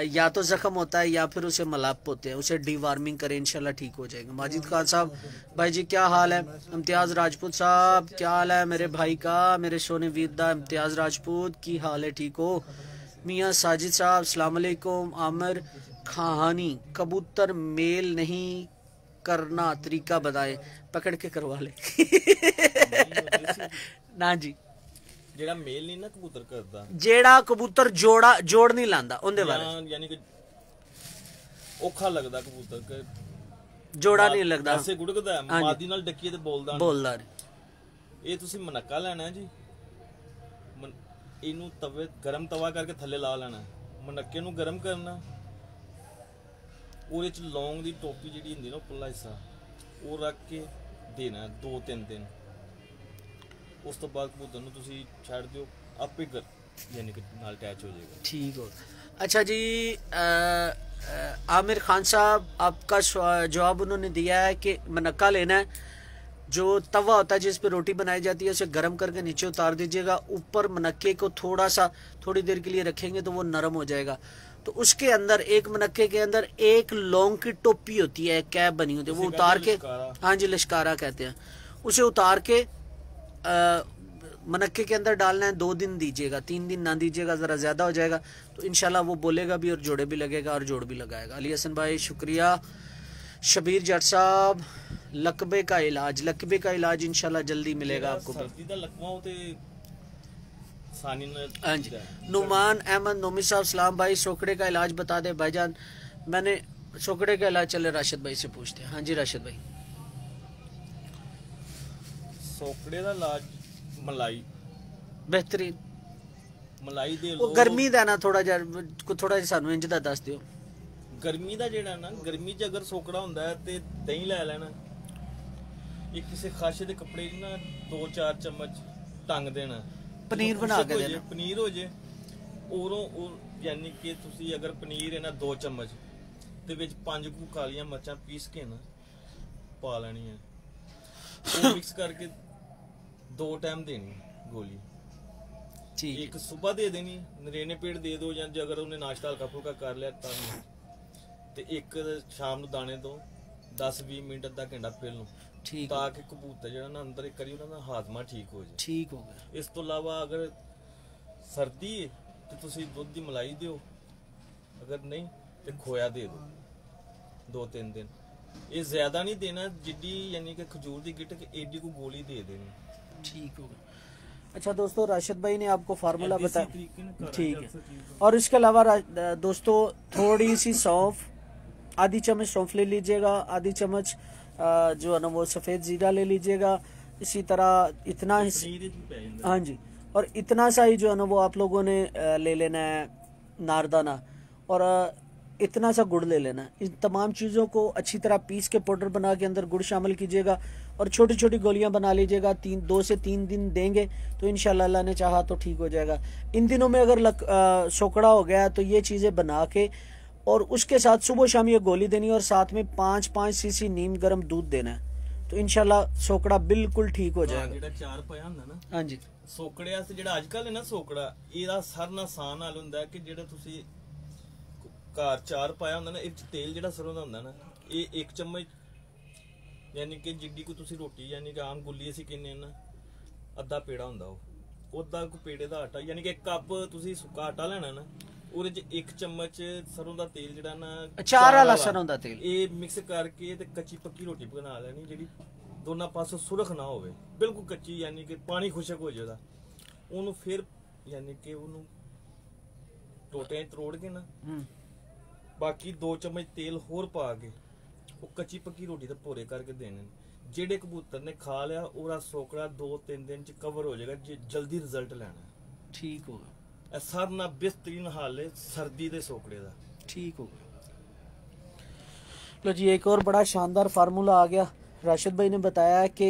या तो जख्म होता है या फिर उसे मलाप होते हैं, उसे डीवार्मिंग करें इंशाल्लाह ठीक हो जाएगा। माजिद खान साहब भाई जी क्या हाल है? इम्तियाज राजपूत साहब क्या हाल है मेरे भाई का, मेरे सोने वीरदा इम्तियाज राजपूत की हाल है? ठीक हो? मियाँ साजिद साहब अस्सलाम वालेकुम। आमिर खाहानी कबूतर मेल नहीं करना तरीका बताए, पकड़ के करवा ले। ना जी जेड़ा मेल नहीं ना कबूतर करदा, जेड़ा कबूतर जोड़ नहीं लांदा उनदे बारे यानी कि औखा लगदा कबूतर के जोड़ा नहीं लगदा, ऐसे गुड़कदा है मादी नाल डकीए ते बोलदा नहीं। ये तुसी मनक्का लेना है जी, इनू तवे गरम तवा करके थल्ले ला लेना, मनक्के नू गरम करना, ਉਹਦੇ ਚ लौंग दी टोपी ਜਿਹੜੀ ਹੁੰਦੀ ਨਾ ਉੱਪਰਲਾ ਹਿੱਸਾ ਉਹ ਰੱਖ ਕੇ ਦੇਣਾ 2-3 ਦਿਨ। ਉਸ ਤੋਂ ਬਾਅਦ ਕਬੂਤਰ ਨੂੰ ਤੁਸੀਂ ਛੱਡ ਦਿਓ, ਆਪੇ यानी कि नाल अटैच हो जाएगा। ठीक हो। अच्छा जी आमिर खान साहब आपका जवाब उन्होंने दिया है कि मनक्का लेना है, जो तवा होता है जिस पे रोटी बनाई जाती है उसे गर्म करके नीचे उतार दीजिएगा, ऊपर मनक्के को थोड़ी देर के लिए रखेंगे तो वो नरम हो जाएगा। तो उसके अंदर एक मनक्के के अंदर एक लौंग की टोपी होती है, कैप बनी होती है, वो उतार के, हाँ जी लश्कारा कहते हैं, उसे उतार के मनक्के के अंदर डालना है। 2 दिन दीजिएगा, 3 दिन ना दीजिएगा, जरा ज्यादा हो जाएगा तो इंशाल्लाह वो बोलेगा भी और जोड़े भी लगेगा और जोड़ भी लगाएगा। अली हसन भाई शुक्रिया। शबीर जट साहब लकबे का इलाज इंशाल्लाह जल्दी मिलेगा आपको। हाँ जी नुमान अहमद नोमी साहब सलाम भाई, सोकड़े का इलाज बता दे भाईजान। मैंने सोकड़े का इलाज चले राशिद भाई से पूछते हैं। हाँ जी राशिद भाई। सोकड़े का इलाज मलाई बेहतरीन मलाई दे लो, गर्मी दा ना थोड़ा जिहा सानू इंज दा दस दियो। गर्मी दा जेड़ा ना, गर्मी च अगर सोकड़ा हुंदा है ते दही ले लेना, एक किसी खाशे दे कपड़े ना 2-4 चम्मच टंग देना, पनीर बना के देना, पनीर हो जे औरों यानी कि तुसी अगर पनीर है ना 2 चम्मच ते विच 5 कू कालियां मर्चां पीस के ना पा लेनी है, वो मिक्स करके 2 टाइम देनी गोली। ठीक, एक सुबह दे देनी, नरेने पेट दे दो, या अगर उन्हें नाश्ता हल्का फुल्का कर लिया तो एक शाम नू दाने दो 10-20 मिनट अद्धा घंटा पहलों, ताकि कबूतर जो ना अंदर एक करी उन्होंने हाजमा ठीक हो जाए। ठीक हो गया। इस तो अलावा अगर सर्दी है तो तुसी दुध दी मलाई दियो, अगर नहीं तो खोया दे दो 2-3 दिन। ये ज्यादा नहीं देना, जिड्डी यानी कि खजूर की गिटक एडी को गोली दे देनी। ठीक हो गया। अच्छा दोस्तों राशिद भाई ने आपको फार्मूला बताया, ठीक है। और इसके अलावा दोस्तों थोड़ी सी सौंफ, आधी चम्मच सौंफ ले लीजिएगा, आधी चम्मच जो है ना वो सफेद जीरा ले लीजिएगा, इसी तरह इतना ही, हाँ जी, और इतना सा ही जो है ना वो आप लोगों ने ले लेना है नारदाना, और इतना सा गुड़ ले लेना। इन तमाम चीज़ों को अच्छी तरह पीस के पाउडर बना के अंदर गुड़ शामिल कीजिएगा और छोटी छोटी गोलियां बना लीजिएगा। 2 से 3 दिन देंगे तो इंशाल्लाह अल्लाह ने चाहा तो ठीक हो जाएगा। इन दिनों में अगर सोकड़ा हो गया तो ये चीज़ें बना के और उसके साथ सुबह शाम ये गोली देनी और साथ में 5-5 सीसी नीम गर्म दूध देना है तो इंशाल्लाह सोकड़ा बिल्कुल ठीक हो जाएगा। ਜਿਹੜਾ ਚਾਰ ਪਾਇਆ ਹੁੰਦਾ ਨਾ ਹਾਂਜੀ ਸੋਕੜੇ ਵਾਸਤੇ ਜਿਹੜਾ ਅੱਜ ਕੱਲ ਹੈ ਨਾ ਸੋਕੜਾ ਇਹਦਾ ਸਰ ਨਾਲ ਆਸਾਨ ਨਾਲ ਹੁੰਦਾ ਕਿ ਜਿਹੜਾ ਤੁਸੀਂ ਘਰ ਚਾਰ ਪਾਇਆ ਹੁੰਦਾ ਨਾ ਇਹ ਤੇਲ ਜਿਹੜਾ ਸਰੋਂ ਦਾ ਹੁੰਦਾ ਨਾ ਇਹ 1 ਚਮਚ ਯਾਨੀ ਕਿ ਜਿੱਡੀ ਕੋ ਤੁਸੀਂ ਰੋਟੀ ਯਾਨੀ ਕਿ ਆਮ ਗੁੱਲੀ ਅਸੀਂ ਕਿੰਨੇ ਨਾ ਅੱਧਾ ਪੇੜਾ ਹੁੰਦਾ ਉਹ ਉਹਦਾ ਕੋ ਪੇੜੇ ਦਾ ਆਟਾ ਯਾਨੀ ਕਿ 1 ਕੱਪ ਤੁਸੀਂ ਸੁੱਕਾ ਆਟਾ ਲੈਣਾ ਨਾ ਉਹਦੇ ਚ 1 ਚਮਚ ਸਰੋਂ ਦਾ ਤੇਲ ਜਿਹੜਾ ਨਾ ਅਚਾਰ ਵਾਲਾ ਸਰੋਂ ਦਾ ਤੇਲ ਇਹ ਮਿਕਸ ਕਰਕੇ ਤੇ ਕੱਚੀ ਪੱਕੀ ਰੋਟੀ ਬਣਾ ਲੈਣੀ ਜਿਹੜੀ ਦੋਨਾਂ ਪਾਸੋਂ ਸੁਰਖ ਨਾ ਹੋਵੇ ਬਿਲਕੁਲ ਕੱਚੀ ਯਾਨੀ ਕਿ ਪਾਣੀ ਖੁਸ਼ਕ ਹੋ ਜਾਏਗਾ ਉਹਨੂੰ ਫਿਰ ਯਾਨੀ ਕਿ ਉਹਨੂੰ ਟੋਟਿਆਂ 'ਚ ਤਰੋੜ ਕੇ ਨਾ ਬਾਕੀ 2 ਚਮਚ ਤੇਲ ਹੋਰ ਪਾ ਕੇ ਉਹ ਕੱਚੀ ਪੱਕੀ ਰੋਟੀ ਤੇ ਭੋਰੇ ਕਰਕੇ ਦੇਣੇ ਜਿਹੜੇ ਕਬੂਤਰ ਨੇ ਖਾ ਲਿਆ ਉਹਦਾ ਸੋਕੜਾ 2-3 ਦਿਨ 'ਚ ਕਵਰ ਹੋ ਜਾਏਗਾ ਜੇ ਜਲਦੀ ਰਿਜ਼ਲਟ ਲੈਣਾ ਠੀਕ ਹੋਗਾ। ਸਰ ਨਾਲ बेहतरीन हाल है सर्दी के सोकड़े का ठीक होगा। लो जी एक और बड़ा शानदार फार्मूला आ गया। राशिद भाई ने बताया कि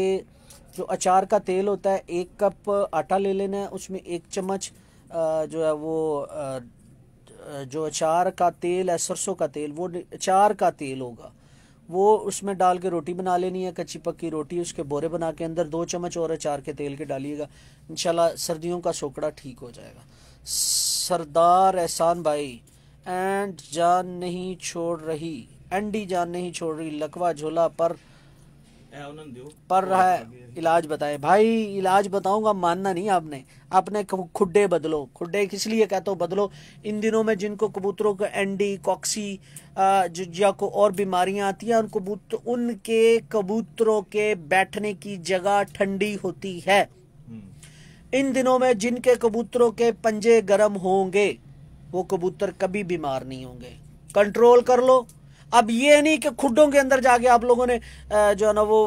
जो अचार का तेल होता है 1 कप आटा ले लेना है उसमें 1 चम्मच जो है वो जो अचार का तेल है सरसों का तेल वो अचार का तेल होगा वो उसमें डाल के रोटी बना लेनी है कच्ची पक्की रोटी उसके बोरे बना के अंदर 2 चम्मच और अचार के तेल के डालिएगा इंशाल्लाह सर्दियों का सोकड़ा ठीक हो जाएगा। सरदार एहसान भाई एंड जान नहीं छोड़ रही एंडी जान नहीं छोड़ रही लकवा झोला पर रहा है इलाज बताए भाई। इलाज बताऊंगा मानना नहीं आपने अपने खुड्डे बदलो। खुड्डे किस लिए कहते हो बदलो इन दिनों में जिनको कबूतरों को एंडी कॉक्सी या को और बीमारियां आती हैं उनके कबूतरों के बैठने की जगह ठंडी होती है। इन दिनों में जिनके कबूतरों के पंजे गर्म होंगे वो कबूतर कभी बीमार नहीं होंगे। कंट्रोल कर लो। अब ये नहीं कि खुड्डों के अंदर जाके आप लोगों ने जो है ना वो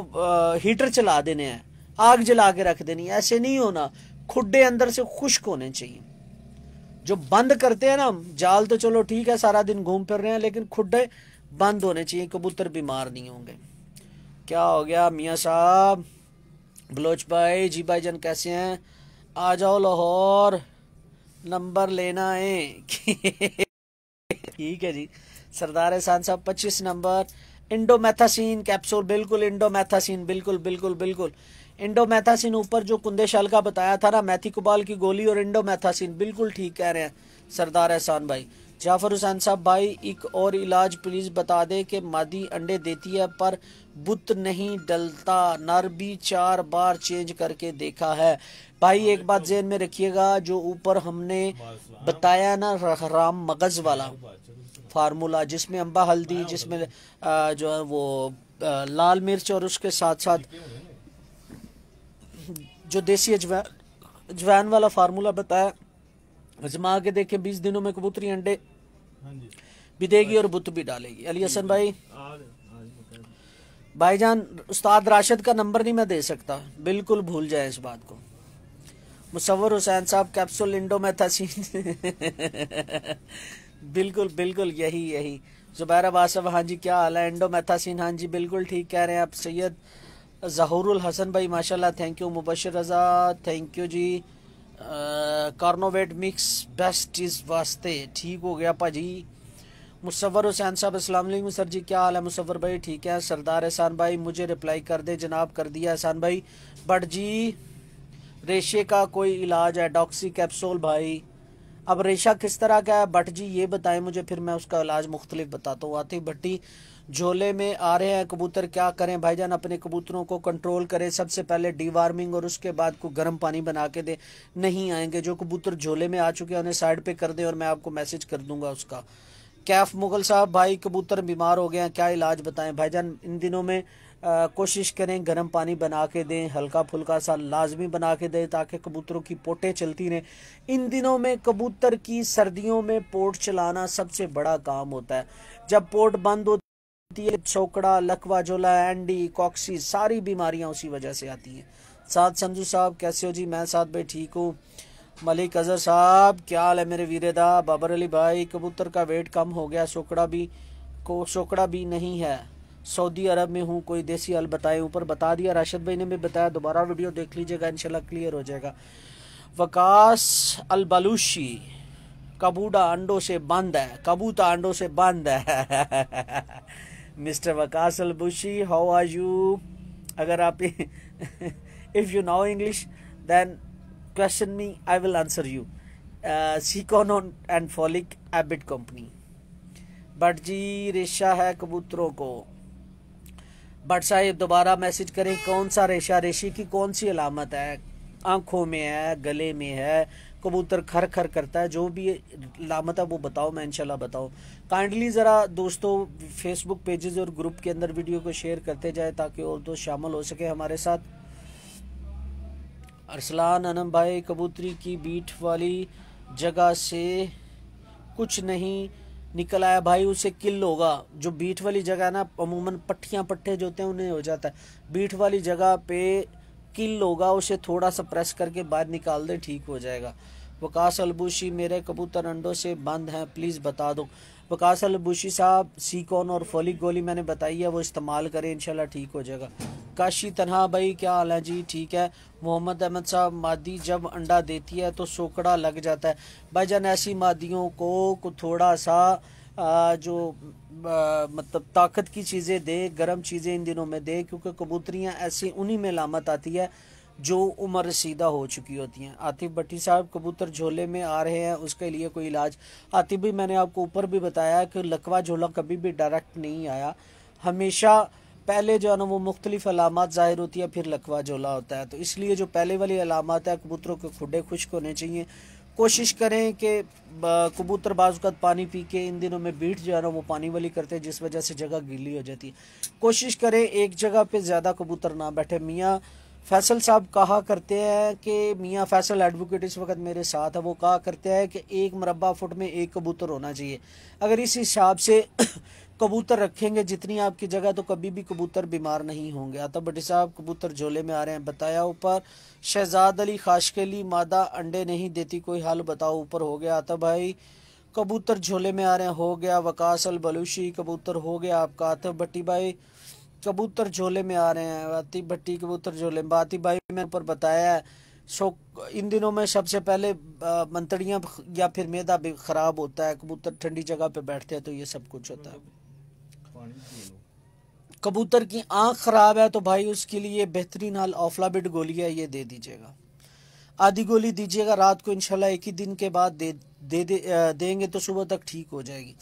हीटर चला देने हैं आग जला के रख देनी है ऐसे नहीं होना। खुड्डे अंदर से खुश्क होने चाहिए। जो बंद करते हैं ना जाल तो चलो ठीक है सारा दिन घूम फिर रहे हैं लेकिन खुड्डे बंद होने चाहिए कबूतर बीमार नहीं होंगे। क्या हो गया मियाँ साहब बलोच भाई जी भाई जान कैसे हैं आ जाओ लाहौर नंबर लेना है ठीक है जी। सरदार एहसान साहब 25 नंबर इंडोमेथासिन कैप्सूल बिल्कुल इंडोमेथासिन बिल्कुल बिल्कुल बिल्कुल इंडोमेथासिन ऊपर जो कुंदेशाल का बताया था ना मैथी कुबाल की गोली और इंडोमेथासिन बिल्कुल ठीक कह रहे हैं सरदार एहसान भाई। जाफर हुसैन साहब भाई एक और इलाज प्लीज बता दे कि मादी अंडे देती है पर बुत नहीं डलता नर भी 4 बार चेंज करके देखा है। भाई एक बात ज़हन में रखिएगा जो ऊपर हमने बताया ना राम मगज वाला फार्मूला जिसमें अम्बा हल्दी जिसमें जो है वो लाल मिर्च और उसके साथ साथ जो देसी अजवाइन वाला फार्मूला बताया आजमा के देखे 20 दिनों में कबूतरी अंडे भी देगी और बुत भी डालेगी। अली हसन भाई भाईजान उस्ताद राशिद का नंबर नहीं मैं दे सकता बिल्कुल भूल जाए इस बात को। मुसव्वर हुसैन साहब कैप्सूल इंडोमेथासिन बिल्कुल बिल्कुल यही जुबैर अब्बास साहब हाँ जी क्या हाल है इंडोमेथासिन हाँ जी बिल्कुल ठीक कह रहे हैं आप। सैयद जहूरुल हसन भाई माशाल्लाह thank you. Mubashar Raza thank you जी। कार्नोवेट मिक्स बेस्ट इस वास्ते ठीक हो गया भाजी। मुसव्वर हुसैन साहब अस्सलाम वालेकुम सर जी क्या हाल है मुसव्वर भाई ठीक है। सरदार एहसान भाई मुझे रिप्लाई कर दे जनाब कर दिया एहसान भाई। बट जी रेशे का कोई इलाज है डॉक्सी कैप्सूल भाई अब रेशा किस तरह का है बट जी ये बताएं मुझे फिर मैं उसका इलाज मुख्तलिफ बताता हूँ। आतिफ भट्टी झोले में आ रहे हैं कबूतर क्या करें भाईजान अपने कबूतरों को कंट्रोल करें सबसे पहले डीवार्मिंग और उसके बाद को गर्म पानी बना के दे नहीं आएंगे। जो कबूतर झोले में आ चुके हैं उन्हें साइड पे कर दें और मैं आपको मैसेज कर दूंगा उसका। कैफ मुगल साहब भाई कबूतर बीमार हो गए हैं क्या इलाज बताएं भाईजान। इन दिनों में कोशिश करें गर्म पानी बना के दें हल्का फुल्का सा लाजमी बना के दें ताकि कबूतरों की पोटें चलती रहें। इन दिनों में कबूतर की सर्दियों में पोट चलाना सबसे बड़ा काम होता है। जब पोट बंद होती है सोकड़ा लकवा झोला एंडी कॉक्सी सारी बीमारियां उसी वजह से आती हैं। साथ संजू साहब कैसे हो जी मैं साथ भाई ठीक हूँ। मलिक अजहर साहब क्या हाल है मेरे वीरेदा। बाबर अली भाई कबूतर का वेट कम हो गया, सोकड़ा भी नहीं है, सऊदी अरब में हूँ, कोई देसी हल बताएं। ऊपर बता दिया, राशिद भाई ने भी बताया, दोबारा वीडियो देख लीजिएगा इंशाल्लाह क्लियर हो जाएगा। वकास अल बलूशी कबूड़ा अंडों से बंद है, कबूतर अंडों से बंद है। Mister Waqas Al Bushi, how are you? अगर आप if you know English then question me, I will answer you. सीकोन एंड फॉलिक एबिट कंपनी। बट जी रेशा है कबूतरों को। बट साहिब दोबारा मैसेज करें, कौन सा रेशा, रेशे की कौन सी अलामत है? आंखों में है, गले में है, कबूतर खर खर करता है, जो भी अलामत है वो बताओ, मैं इंशाल्लाह बताऊँ। काइंडली ज़रा दोस्तों फेसबुक पेजेस और ग्रुप के अंदर वीडियो को शेयर करते जाए ताकि और दोस्त शामिल हो सके हमारे साथ। अरसलान अनम भाई, कबूतरी की बीट वाली जगह से कुछ नहीं निकल आया भाई, उसे किल होगा। जो बीट वाली जगह है ना, अमूमन पट्टे जो होते हैं उन्हें हो जाता है, बीट वाली जगह पे किल होगा, उसे थोड़ा सा प्रेस करके बाहर निकाल दे, ठीक हो जाएगा। वकास अलबूशी, मेरे कबूतर अंडों से बंद हैं, प्लीज़ बता दो। वकास अलबूशी साहब, सीकॉन और फोलिक गोली मैंने बताई है, वो इस्तेमाल करें, इंशाल्लाह ठीक हो जाएगा। काशी तनहा भाई क्या हाल है जी? ठीक है। मोहम्मद अहमद साहब, मादी जब अंडा देती है तो सोकड़ा लग जाता है भाईजान, ऐसी मादियों को थोड़ा सा मतलब ताकत की चीज़ें दे, गर्म चीज़ें इन दिनों में दे, क्योंकि कबूतरियाँ ऐसी उन्हीं में लामत आती है जो उम्र रसीदा हो चुकी होती हैं। आतिफ भट्टी साहब, कबूतर झोले में आ रहे हैं, उसके लिए कोई इलाज? आतिफ भी मैंने आपको ऊपर भी बताया कि लकवा झोला कभी भी डायरेक्ट नहीं आया, हमेशा पहले जो है ना वो मुख्तलिफ अलामात ज़ाहिर होती है, फिर लकवा झोला होता है। तो इसलिए जो पहले वाली अलामात है, कबूतरों के खुडे खुश्क होने चाहिए। कोशिश करें कि कबूतर बाज़ पानी पी के, इन दिनों में बीट जो है ना वो पानी वाली करते हैं, जिस वजह से जगह गीली हो जाती है। कोशिश करें एक जगह पे ज़्यादा कबूतर ना बैठे। मियाँ फैसल साहब कहा करते हैं कि, मियाँ फैसल एडवोकेट इस वक्त मेरे साथ है, वो कहा करते हैं कि 1 मुरब्बा फुट में 1 कबूतर होना चाहिए। अगर इस हिसाब से कबूतर रखेंगे जितनी आपकी जगह, तो कभी भी कबूतर बीमार नहीं होंगे। आता भट्टी साहब, कबूतर झोले में आ रहे हैं, बताया ऊपर। शहजाद अली खाशकेली, मादा अंडे नहीं देती, कोई हल बताओ, ऊपर हो गया। आता भाई कबूतर झोले में आ रहे हैं, हो गया। वकास अल बलूशी, कबूतर हो गया आपका। आतिफ भट्टी भाई कबूतर झोले में आ रहे हैं, आतिफ भट्टी कबूतर झोले में। आतिफ भाई मैंने ऊपर बताया है, इन दिनों में सबसे पहले मंतड़ियाँ या फिर मैदा भी ख़राब होता है, कबूतर ठंडी जगह पे बैठते हैं तो ये सब कुछ होता है। कबूतर की आंख खराब है तो भाई उसके लिए बेहतरीन हल ऑफ्लाबिट गोली है, ये दे दीजिएगा, आधी गोली दीजिएगा रात को, इंशाल्लाह एक ही दिन के बाद देंगे तो सुबह तक ठीक हो जाएगी।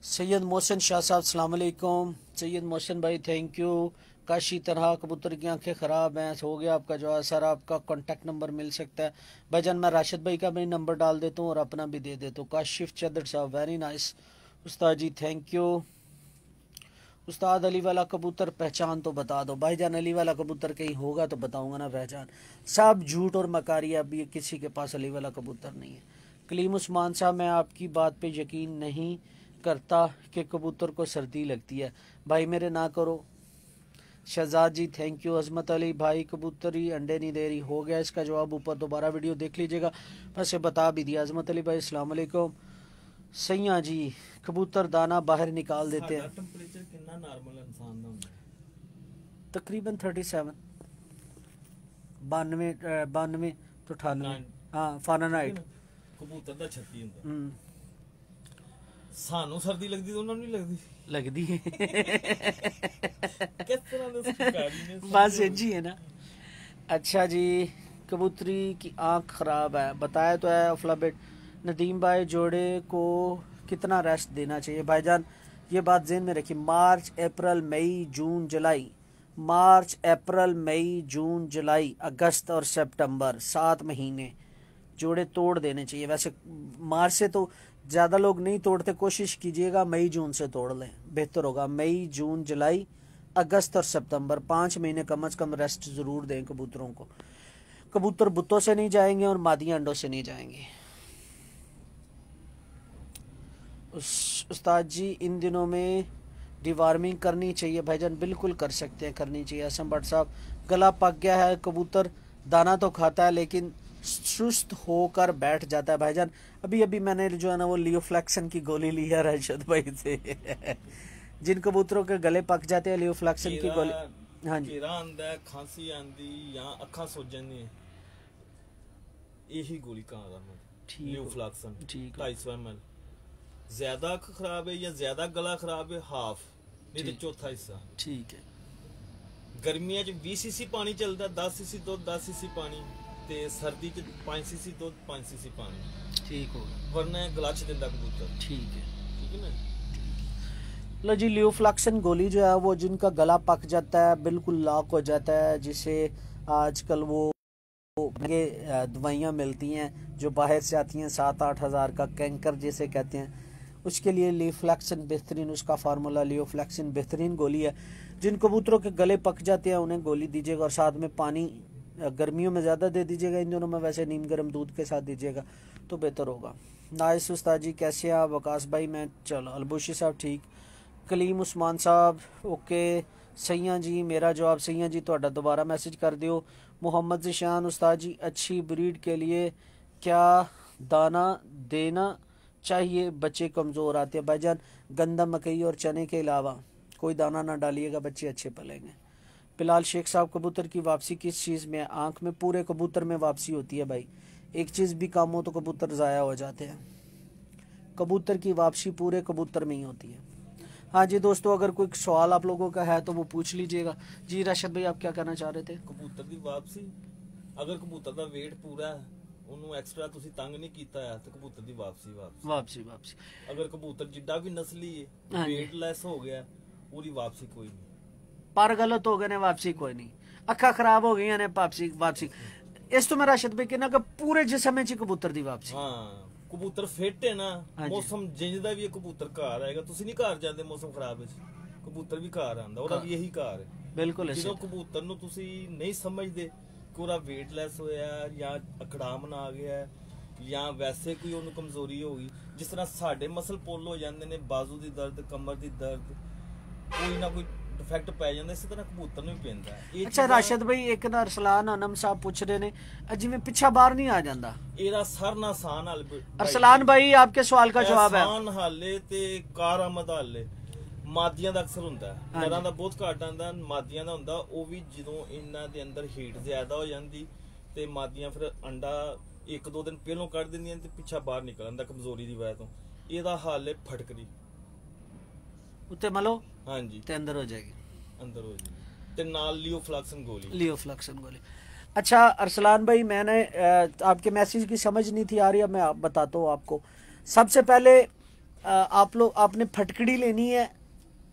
सैयद मोहसिन शाह साहब, अस्सलाम वालेकुम। सैयद मोहसिन भाई थैंक यू। काशी तरह, कबूतर की आंखें ख़राब हैं, हो गया आपका जो सर, आपका कॉन्टैक्ट नंबर मिल सकता है भाईजान, मैं राशिद भाई का भी नंबर डाल देता हूँ और अपना भी दे देता हूँ। काशिफ चदर साहब, very nice Ustad ji, thank you. उस्ताद अली वाला कबूतर पहचान तो बता दो भाईजान, अली वाला कबूतर कहीं होगा तो बताऊंगा ना पहचान। सब झूठ और मकारी, अभी किसी के पास अली वाला कबूतर नहीं है। कलीम उस्मान साहब, मैं आपकी बात पे यकीन नहीं करता कि कबूतर को सर्दी लगती है, भाई मेरे ना करो। शहजाद जी थैंक यू। अजमत अली भाई, कबूतरी अंडे नहीं दे रही, हो गया इसका जवाब, ऊपर दोबारा वीडियो देख लीजिएगा, वैसे बता भी दिया। अजमत अली भाई अस्सलाम वालेकुम। सैया जी, कबूतर दाना बाहर निकाल देते हैं, टेंपरेचर कितना नॉर्मल इंसान दा हुंदा? तकरीबन 37 92 तो 98, हाँ फारेनहाइट। कबूतर दा 36 हुंदा। सानू सर्दी लगदी तो उन्होंने नहीं लगदी है। किस तरह दे शिकारी ने बस जी है ना। अच्छा जी, कबूतरी की आंख खराब है, बताया तो है अफ्लाबिट। नदीम भाई, जोड़े को कितना रेस्ट देना चाहिए? भाईजान ये बात ज़हन में रखिए, मार्च अप्रैल मई जून जुलाई, मार्च अप्रैल मई जून जुलाई अगस्त और सितंबर, 7 महीने जोड़े तोड़ देने चाहिए। वैसे मार्च से तो ज़्यादा लोग नहीं तोड़ते, कोशिश कीजिएगा मई जून से तोड़ लें, बेहतर होगा। मई जून जुलाई अगस्त और सितंबर, 5 महीने कम से कम रेस्ट ज़रूर दें कबूतरों को। कबूतर बुत्तों से नहीं जाएंगे और मादी अंडों से नहीं जाएंगे। उस्ताद जी, इन दिनों में डिवार्मिंग करनी चाहिए? भाईजान बिल्कुल कर सकते हैं, करनी चाहिए। असम भट्ट साहब, गला पक गया है, कबूतर दाना तो खाता है लेकिन सुस्त होकर बैठ जाता है। भाईजान अभी अभी मैंने जो है ना वो लियोफ्लेक्सन की गोली ली है राशिद भाई से जिन कबूतरों के गले पक जाते हैं लियोफ्लेक्सन की गोली। हाँ जी, खांसी आंदी या अखा सोजन यही गोली कहाँ लियोफ्लेक्सन 250 ml। ज्यादा खराब है या ज्यादा गला खराब है हाफ, नहीं तो चौथा हिस्सा। ठीक है। गर्मियां च 20 cc पानी चलता, 10 cc दुध 10 cc पानी, ते सर्दी च 5 cc दुध 5 cc पानी। ठीक हो, वरना गलाच देता कबूतर। ठीक है, ठीक है ना। लो जी, लियोफ्लेक्सन गोली जो है वो जिनका गला पक जाता है, बिल्कुल लॉक हो जाता है, जिसे आजकल वो दवाइयाँ मिलती हैं जो बाहर से आती हैं 7-8 हज़ार का, कैंकर जिसे कहते हैं, उसके लिए लियोफ्लेक्सन बेहतरीन, उसका फार्मूला लियोफ्लेक्सन बेहतरीन गोली है। जिन कबूतरों के गले पक जाते हैं उन्हें गोली दीजिएगा और साथ में पानी गर्मियों में ज़्यादा दे दीजिएगा, इन दिनों में वैसे नीम गर्म दूध के साथ दीजिएगा तो बेहतर होगा। नाइस उस्ताद जी, कैसे आप? वकास भाई मैं चलो, अलबुशी साहब ठीक, कलीम उस्मान साहब ओके, सैया जी मेरा जवाब सैया जी ਤੁਹਾਡਾ दोबारा मैसेज कर दियो। मोहम्मद ज़िशान उस्ताद जी अच्छी ब्रीड के लिए क्या दाना देना चाहिए, बच्चे कमज़ोर आते हैं? भाईजान गंदम मकई और चने के अलावा कोई दाना ना डालिएगा, बच्चे अच्छे पलेंगे। बिलाल शेख साहब कबूतर की वापसी किस चीज़ में? आँख में। पूरे कबूतर में वापसी होती है भाई, एक चीज़ भी कम हो तो कबूतर ज़ाया हो जाते हैं। कबूतर की वापसी पूरे कबूतर में ही होती है। हाँ जी दोस्तों, अगर कोई सवाल आप लोगों का है तो वो पूछ लीजिएगा। जी राशिद भाई आप क्या कहना चाह रहे थे? कबूतर की वापसी, अगर कबूतर का वेट पूरा है, ਉਹਨੂੰ ਐਕਸਟਰਾ ਤੁਸੀਂ ਤੰਗ ਨਹੀਂ ਕੀਤਾ ਹੈ ਤੇ ਕਬੂਤਰ ਦੀ ਵਾਪਸੀ। ਅਗਰ ਕਬੂਤਰ ਜਿੱਡਾ ਵੀ ਨਸਲੀ ਹੈ weight less ਹੋ ਗਿਆ ਉਹਦੀ ਵਾਪਸੀ ਕੋਈ ਨਹੀਂ। ਪਰ ਗਲਤ ਹੋ ਗਏ ਨੇ ਵਾਪਸੀ ਕੋਈ ਨਹੀਂ, ਅੱਖਾਂ ਖਰਾਬ ਹੋ ਗਈਆਂ ਨੇ ਵਾਪਸੀ ਇਸ ਤੋਂ ਮੈਂ ਰਾਸ਼ਿਦ ਭਾਈ ਕਹਿੰਦਾ ਕਿ ਪੂਰੇ ਜਿਸਮ ਚ ਕਬੂਤਰ ਦੀ ਵਾਪਸੀ। ਹਾਂ ਕਬੂਤਰ ਫਿੱਟ ਹੈ ਨਾ, ਮੌਸਮ ਜਿੰਜ ਦਾ ਵੀ ਇਹ ਕਬੂਤਰ ਘਰ ਆਏਗਾ, ਤੁਸੀਂ ਨਹੀਂ ਘਰ ਜਾਂਦੇ ਮੌਸਮ ਖਰਾਬ ਵਿੱਚ, ਕਬੂਤਰ ਵੀ ਘਰ ਆਂਦਾ, ਉਹਦਾ ਵੀ ਇਹੀ ਘਰ ਹੈ। ਬਿਲਕੁਲ। ਜਦੋਂ ਕਬੂਤਰ ਨੂੰ ਤੁਸੀਂ ਨਹੀਂ ਸਮਝਦੇ पूरा वेटलैस होया या अकड़ामन आ गया या वैसे कोई उन्हें कमजोरी होगी, जिस तरह साडे मसल पुल हो जाते हैं, बाजू की दर्द, कमर की दर्द, कोई ना कोई डिफेक्ट पै जाता, इस तरह कबूतर में भी पैंदा है। अच्छा राशिद भाई एक ना अरसलान अनम साहब पूछ रहे ने जिवें पिछा बाहर नहीं आ जाता, एदा सर ना आसान हल। अरसलान भाई आपके सवाल का जवाब है, आसान हल ते कारामद हल ਮਾਦੀਆਂ ਦਾ ਅਕਸਰ ਹੁੰਦਾ ਹੈ, ਨਰਾਂ ਦਾ ਬਹੁਤ ਘੱਟ ਆਂਦਾ, ਮਾਦੀਆਂ ਦਾ ਹੁੰਦਾ। ਉਹ ਵੀ ਜਦੋਂ ਇਹਨਾਂ ਦੇ ਅੰਦਰ ਹੀਟ ਜ਼ਿਆਦਾ ਹੋ ਜਾਂਦੀ ਤੇ ਮਾਦੀਆਂ ਫਿਰ ਅੰਡਾ 1-2 ਦਿਨ ਪਹਿਲਾਂ ਕੱਢ ਦਿੰਦੀਆਂ ਤੇ ਪਿੱਛਾ ਬਾਹਰ ਨਿਕਲ ਆਂਦਾ ਕਮਜ਼ੋਰੀ ਦੀ ਵਜ੍ਹਾ ਤੋਂ। ਇਹਦਾ ਹੱਲ ਹੈ ਫਟਕਰੀ ਉੱਤੇ ਮਲੋ, ਹਾਂਜੀ, ਤੇ ਅੰਦਰ ਹੋ ਜਾਏਗੀ, अंदर हो जाएगी, ते नाल लियोफ्लेक्सन गोली। अच्छा अरसलान भाई मैंने आपके मैसेज की समझ नहीं थी आ रही, अब मैं बताता हूँ आपको। सबसे पहले आपने फटकड़ी लेनी है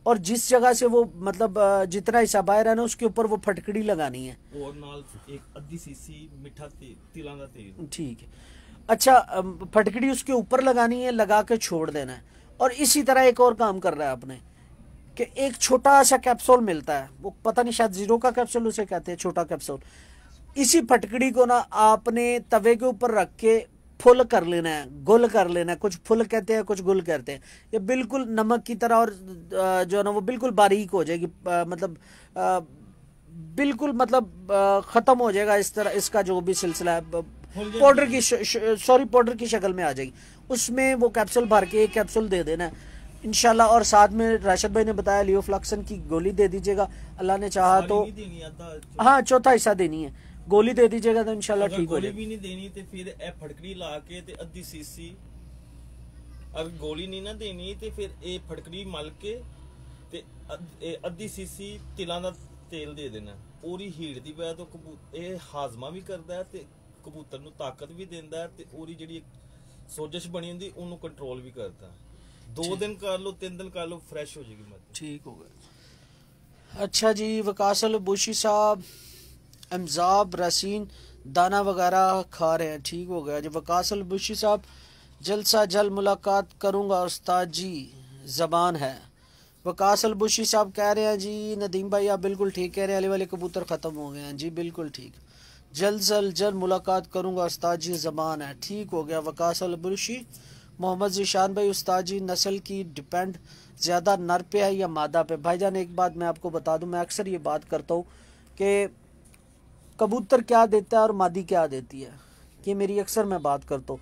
और जिस जगह से वो मतलब जितना हिस्सा बाहर है ना उसके ऊपर वो फटकड़ी लगानी है और नाल एक आधी सीसी मीठा तिलां दा तेल। ठीक है। अच्छा फटकड़ी उसके ऊपर लगानी है, लगा के छोड़ देना है। और इसी तरह एक और काम कर रहा है आपने कि एक छोटा सा कैप्सूल मिलता है, वो पता नहीं शायद 0 का कैप्सूल उसे कहते हैं, छोटा कैप्सूल। इसी फटकड़ी को ना आपने तवे के ऊपर रख के फुल कर लेना है, गुल कर लेना है। कुछ फुल कहते हैं कुछ गुल कहते हैं। ये बिल्कुल नमक की तरह और जो है ना वो बिल्कुल बारीक हो जाएगी, मतलब बिल्कुल मतलब ख़त्म हो जाएगा इस तरह। इसका जो भी सिलसिला है पाउडर की पाउडर की शक्ल में आ जाएगी। उसमें वो कैप्सूल भर के एक कैप्सूल दे देना है इंशाल्लाह। और साथ में राशिद भाई ने बताया लियोफ्लेक्सन की गोली दे दीजिएगा, अल्लाह ने चाहा तो। हाँ चौथा हिस्सा देनी है, गोली दे दीजिएगा तो इंशाल्लाह ठीक हो जाएगा। गोली भी नहीं देनी तो फिर ए फटकड़ी ला के ते आधी सीसी, अगर गोली नहीं ना देनी तो फिर ए फटकड़ी मल के ते आधी सीसी तिलां दा तेल दे देना। पूरी हीट दी वजह तो ए हाजमा भी करदा है ते कबूतर नूं ताकत भी देंदा है ते ओरी जेहड़ी सोजिश बनी हुंदी ओनू कंट्रोल भी करदा है। 2 दिन कर लो 3 दिन कर लो फ्रेश हो जाएगी मत, ठीक हो गया। अच्छा जी वकासल बुशी साहब अमजाब रसीन दाना वगैरह खा रहे हैं, ठीक हो गया जी। वकासल बुशी साहब जल्द से जल्द मुलाकात करूंगा उस्ताद जी, ज़बान है। वकासल बुशी साहब कह रहे हैं जी नदीम भाई आप बिल्कुल ठीक कह रहे हैं, अली वाले कबूतर ख़त्म हो गए हैं जी, बिल्कुल ठीक। जल्द से जल्द मुलाकात करूंगा उस्ताद जी, ज़बान है, ठीक हो गया। वकासल बुशी। मोहम्मद ज़िशान भाई उस्ताद जी नस्ल की डिपेंड ज़्यादा नर पे है या मादा पे? भाईजान एक बात मैं आपको बता दूं, मैं अक्सर ये बात करता हूँ कि कबूतर क्या देता है और मादी क्या देती है, ये मेरी अक्सर मैं बात करता हूँ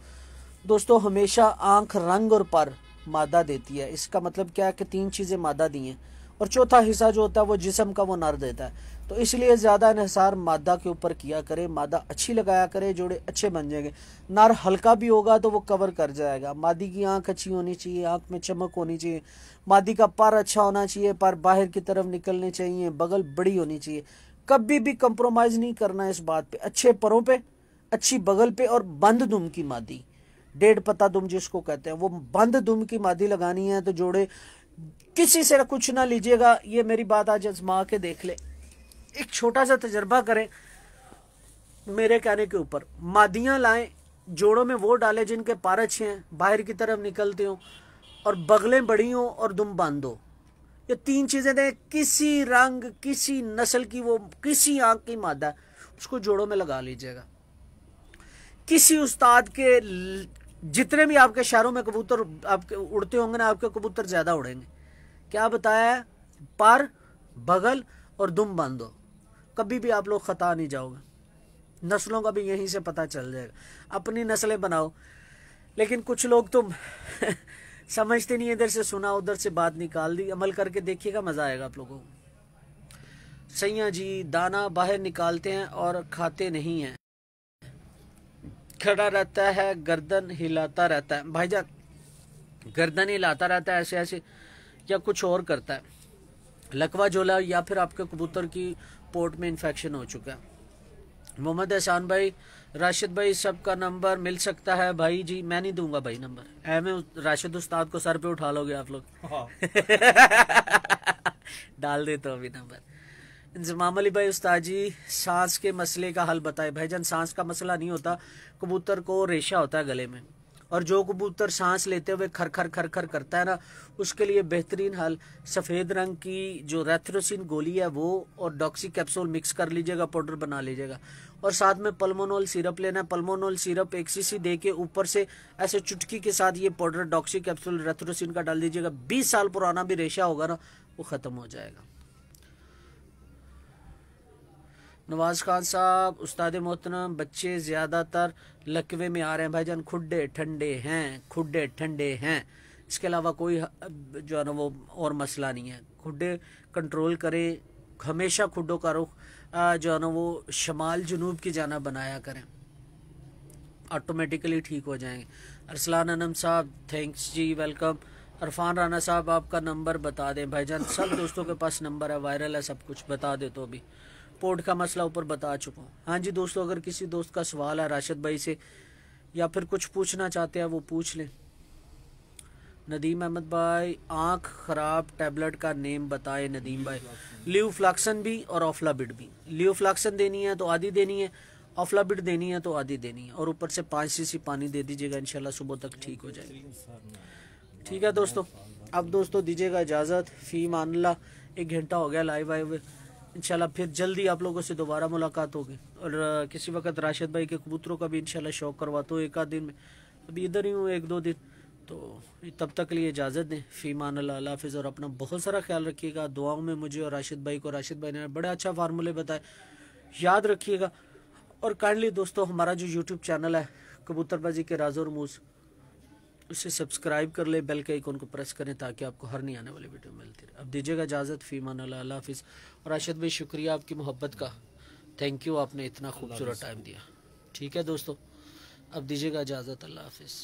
दोस्तों। हमेशा आंख, रंग और पर मादा देती है। इसका मतलब क्या है कि 3 चीज़ें मादा दी हैं और चौथा हिस्सा जो होता है वो जिस्म का वो नर देता है। तो इसलिए ज़्यादा इन्हिसार मादा के ऊपर किया करे, मादा अच्छी लगाया करे, जोड़े अच्छे बन जाएंगे। नर हल्का भी होगा तो वो कवर कर जाएगा। मादी की आंख अच्छी होनी चाहिए, आंख में चमक होनी चाहिए, मादी का पर अच्छा होना चाहिए, पर बाहर की तरफ निकलने चाहिए, बगल बड़ी होनी चाहिए। कभी भी कंप्रोमाइज़ नहीं करना इस बात पे। अच्छे परों पे, अच्छी बगल पे और बंद दुम की मादी, 1.5 पत्ता दुम जिसको कहते हैं, वो बंद दुम की मादी लगानी है। तो जोड़े किसी से कुछ ना लीजिएगा, ये मेरी बात आज आजमा के देख ले, एक छोटा सा तजर्बा करें मेरे कहने के ऊपर। मादियां लाएं, जोड़ों में वो डालें जिनके पर अच्छे हैं, बाहर की तरफ निकलते हो और बगलें बड़ी हो और दुम बंद हो। ये 3 चीजें दें, किसी रंग, किसी नस्ल की, वो किसी आंख की मादा, उसको जोड़ों में लगा लीजिएगा। किसी उस्ताद के जितने भी आपके शहरों में कबूतर आपके उड़ते होंगे ना, आपके कबूतर ज्यादा उड़ेंगे। क्या बताया है? पर, बगल और दुम बंद हो। कभी भी आप लोग खता नहीं जाओगे। नस्लों का भी यहीं से पता चल जाएगा। अपनी नस्लें बनाओ। लेकिन कुछ लोग तुम समझते नहीं, इधर से सुना उधर से बात निकाल दी। अमल करके देखिएगा, मजा आएगा आप लोगों को। सैया जी दाना बाहर निकालते हैं और खाते नहीं हैं, खड़ा रहता है, गर्दन हिलाता रहता है। भाईजान, गर्दन हिलाता रहता है ऐसे ऐसे, या कुछ और करता है, लकवा झोला, या फिर आपके कबूतर की पोर्ट में इन्फेक्शन हो चुका है। मोहम्मद एहसान भाई, राशिद भाई, सबका नंबर मिल सकता है? भाई जी मैं नहीं दूंगा भाई नंबर। में राशिद उस्ताद को सर पे उठा लोगे आप लोग। डाल दे तो अभी नंबर। इंजमाम अली भाई, उस्ताद जी सांस के मसले का हल बताए। भाईजान सांस का मसला नहीं होता, कबूतर को रेशा होता है गले में, और जो कबूतर सांस लेते हुए खर खर खर खर करता है ना, उसके लिए बेहतरीन हल सफ़ेद रंग की जो रेथ्रोसिन गोली है वो और डॉक्सी कैप्सूल मिक्स कर लीजिएगा, पाउडर बना लीजिएगा, और साथ में पल्मोनोल सिरप लेना है। पल्मोनोल सिरप 1 सीसी दे के ऊपर से ऐसे चुटकी के साथ ये पाउडर डॉक्सी कैप्सूल रेथ्रोसिन का डाल दीजिएगा। 20 साल पुराना भी रेशा होगा ना, वो ख़त्म हो जाएगा। नवाज खान साहब, उस्ताद मोहतरम, बच्चे ज़्यादातर लकवे में आ रहे हैं भाईजान। खुड्डे ठंडे हैं, खुड्डे ठंडे हैं, इसके अलावा कोई जो है ना वो और मसला नहीं है। खुड्डे कंट्रोल करें, हमेशा खुड्डों का रुख जो है ना वो शमाल जनूब की जाना बनाया करें, ऑटोमेटिकली ठीक हो जाएंगे। अरसलान अनम साहब, थैंक्स जी, वेलकम। अरफान राना साहब, आपका नंबर बता दें भाईजान। सब दोस्तों के पास नंबर है, वायरल है, सब कुछ बता दे। तो अभी पोर्ट का मसला ऊपर बता चुका हूँ। हाँ जी दोस्तों, अगर किसी दोस्त का सवाल है राशिद भाई से, या फिर कुछ पूछना चाहते हैं वो पूछ लें। नदीम अहमद भाई, आंख खराब टैबलेट का नेम बताए नदीम भाई। लियोफ्लैक्सन भी और ऑफ्लाबिड भी। लियोफ्लैक्सन देनी है तो आधी देनी है, ऑफ्लाबिड देनी है तो आधी देनी है, और ऊपर से 5 सीसी पानी दे दीजिएगा, इंशाल्लाह सुबह तक ठीक हो जाएगी। ठीक है दोस्तों, अब दोस्तों दीजिएगा इजाज़त। फी मानला, 1 घंटा हो गया लाइव आए हुए। इंशाल्लाह फिर जल्दी आप लोगों से दोबारा मुलाकात होगी, और किसी वक्त राशिद भाई के कबूतरों का भी इंशाल्लाह शौक करवाता हूँ 1 आध दिन में। अभी इधर ही हूँ 1-2 दिन, तो तब तक के लिए इजाज़त दें। फ़ीमान अल्लाह हाफ़िज़, और अपना बहुत सारा ख्याल रखिएगा। दुआओं में मुझे और राशिद भाई को, राशिद भाई ने बड़े अच्छा फार्मूले बताए, याद रखिएगा। और काइंडली दोस्तों हमारा जो यूट्यूब चैनल है कबूतरबाजी के राज़ और मूज़, उसे सब्सक्राइब कर ले, बेल के आइकन को प्रेस करें ताकि आपको हर नई आने वाली वीडियो मिलती रहे। अब दीजिएगा इजाज़त। फ़ीमान अल्लाह हाफ़िज़। और राशिद भाई शुक्रिया आपकी मोहब्बत का, थैंक यू, आपने इतना खूबसूरत टाइम दिया। ठीक है दोस्तों, अब दीजिएगा इजाज़त। अल्लाह हाफ़िज़।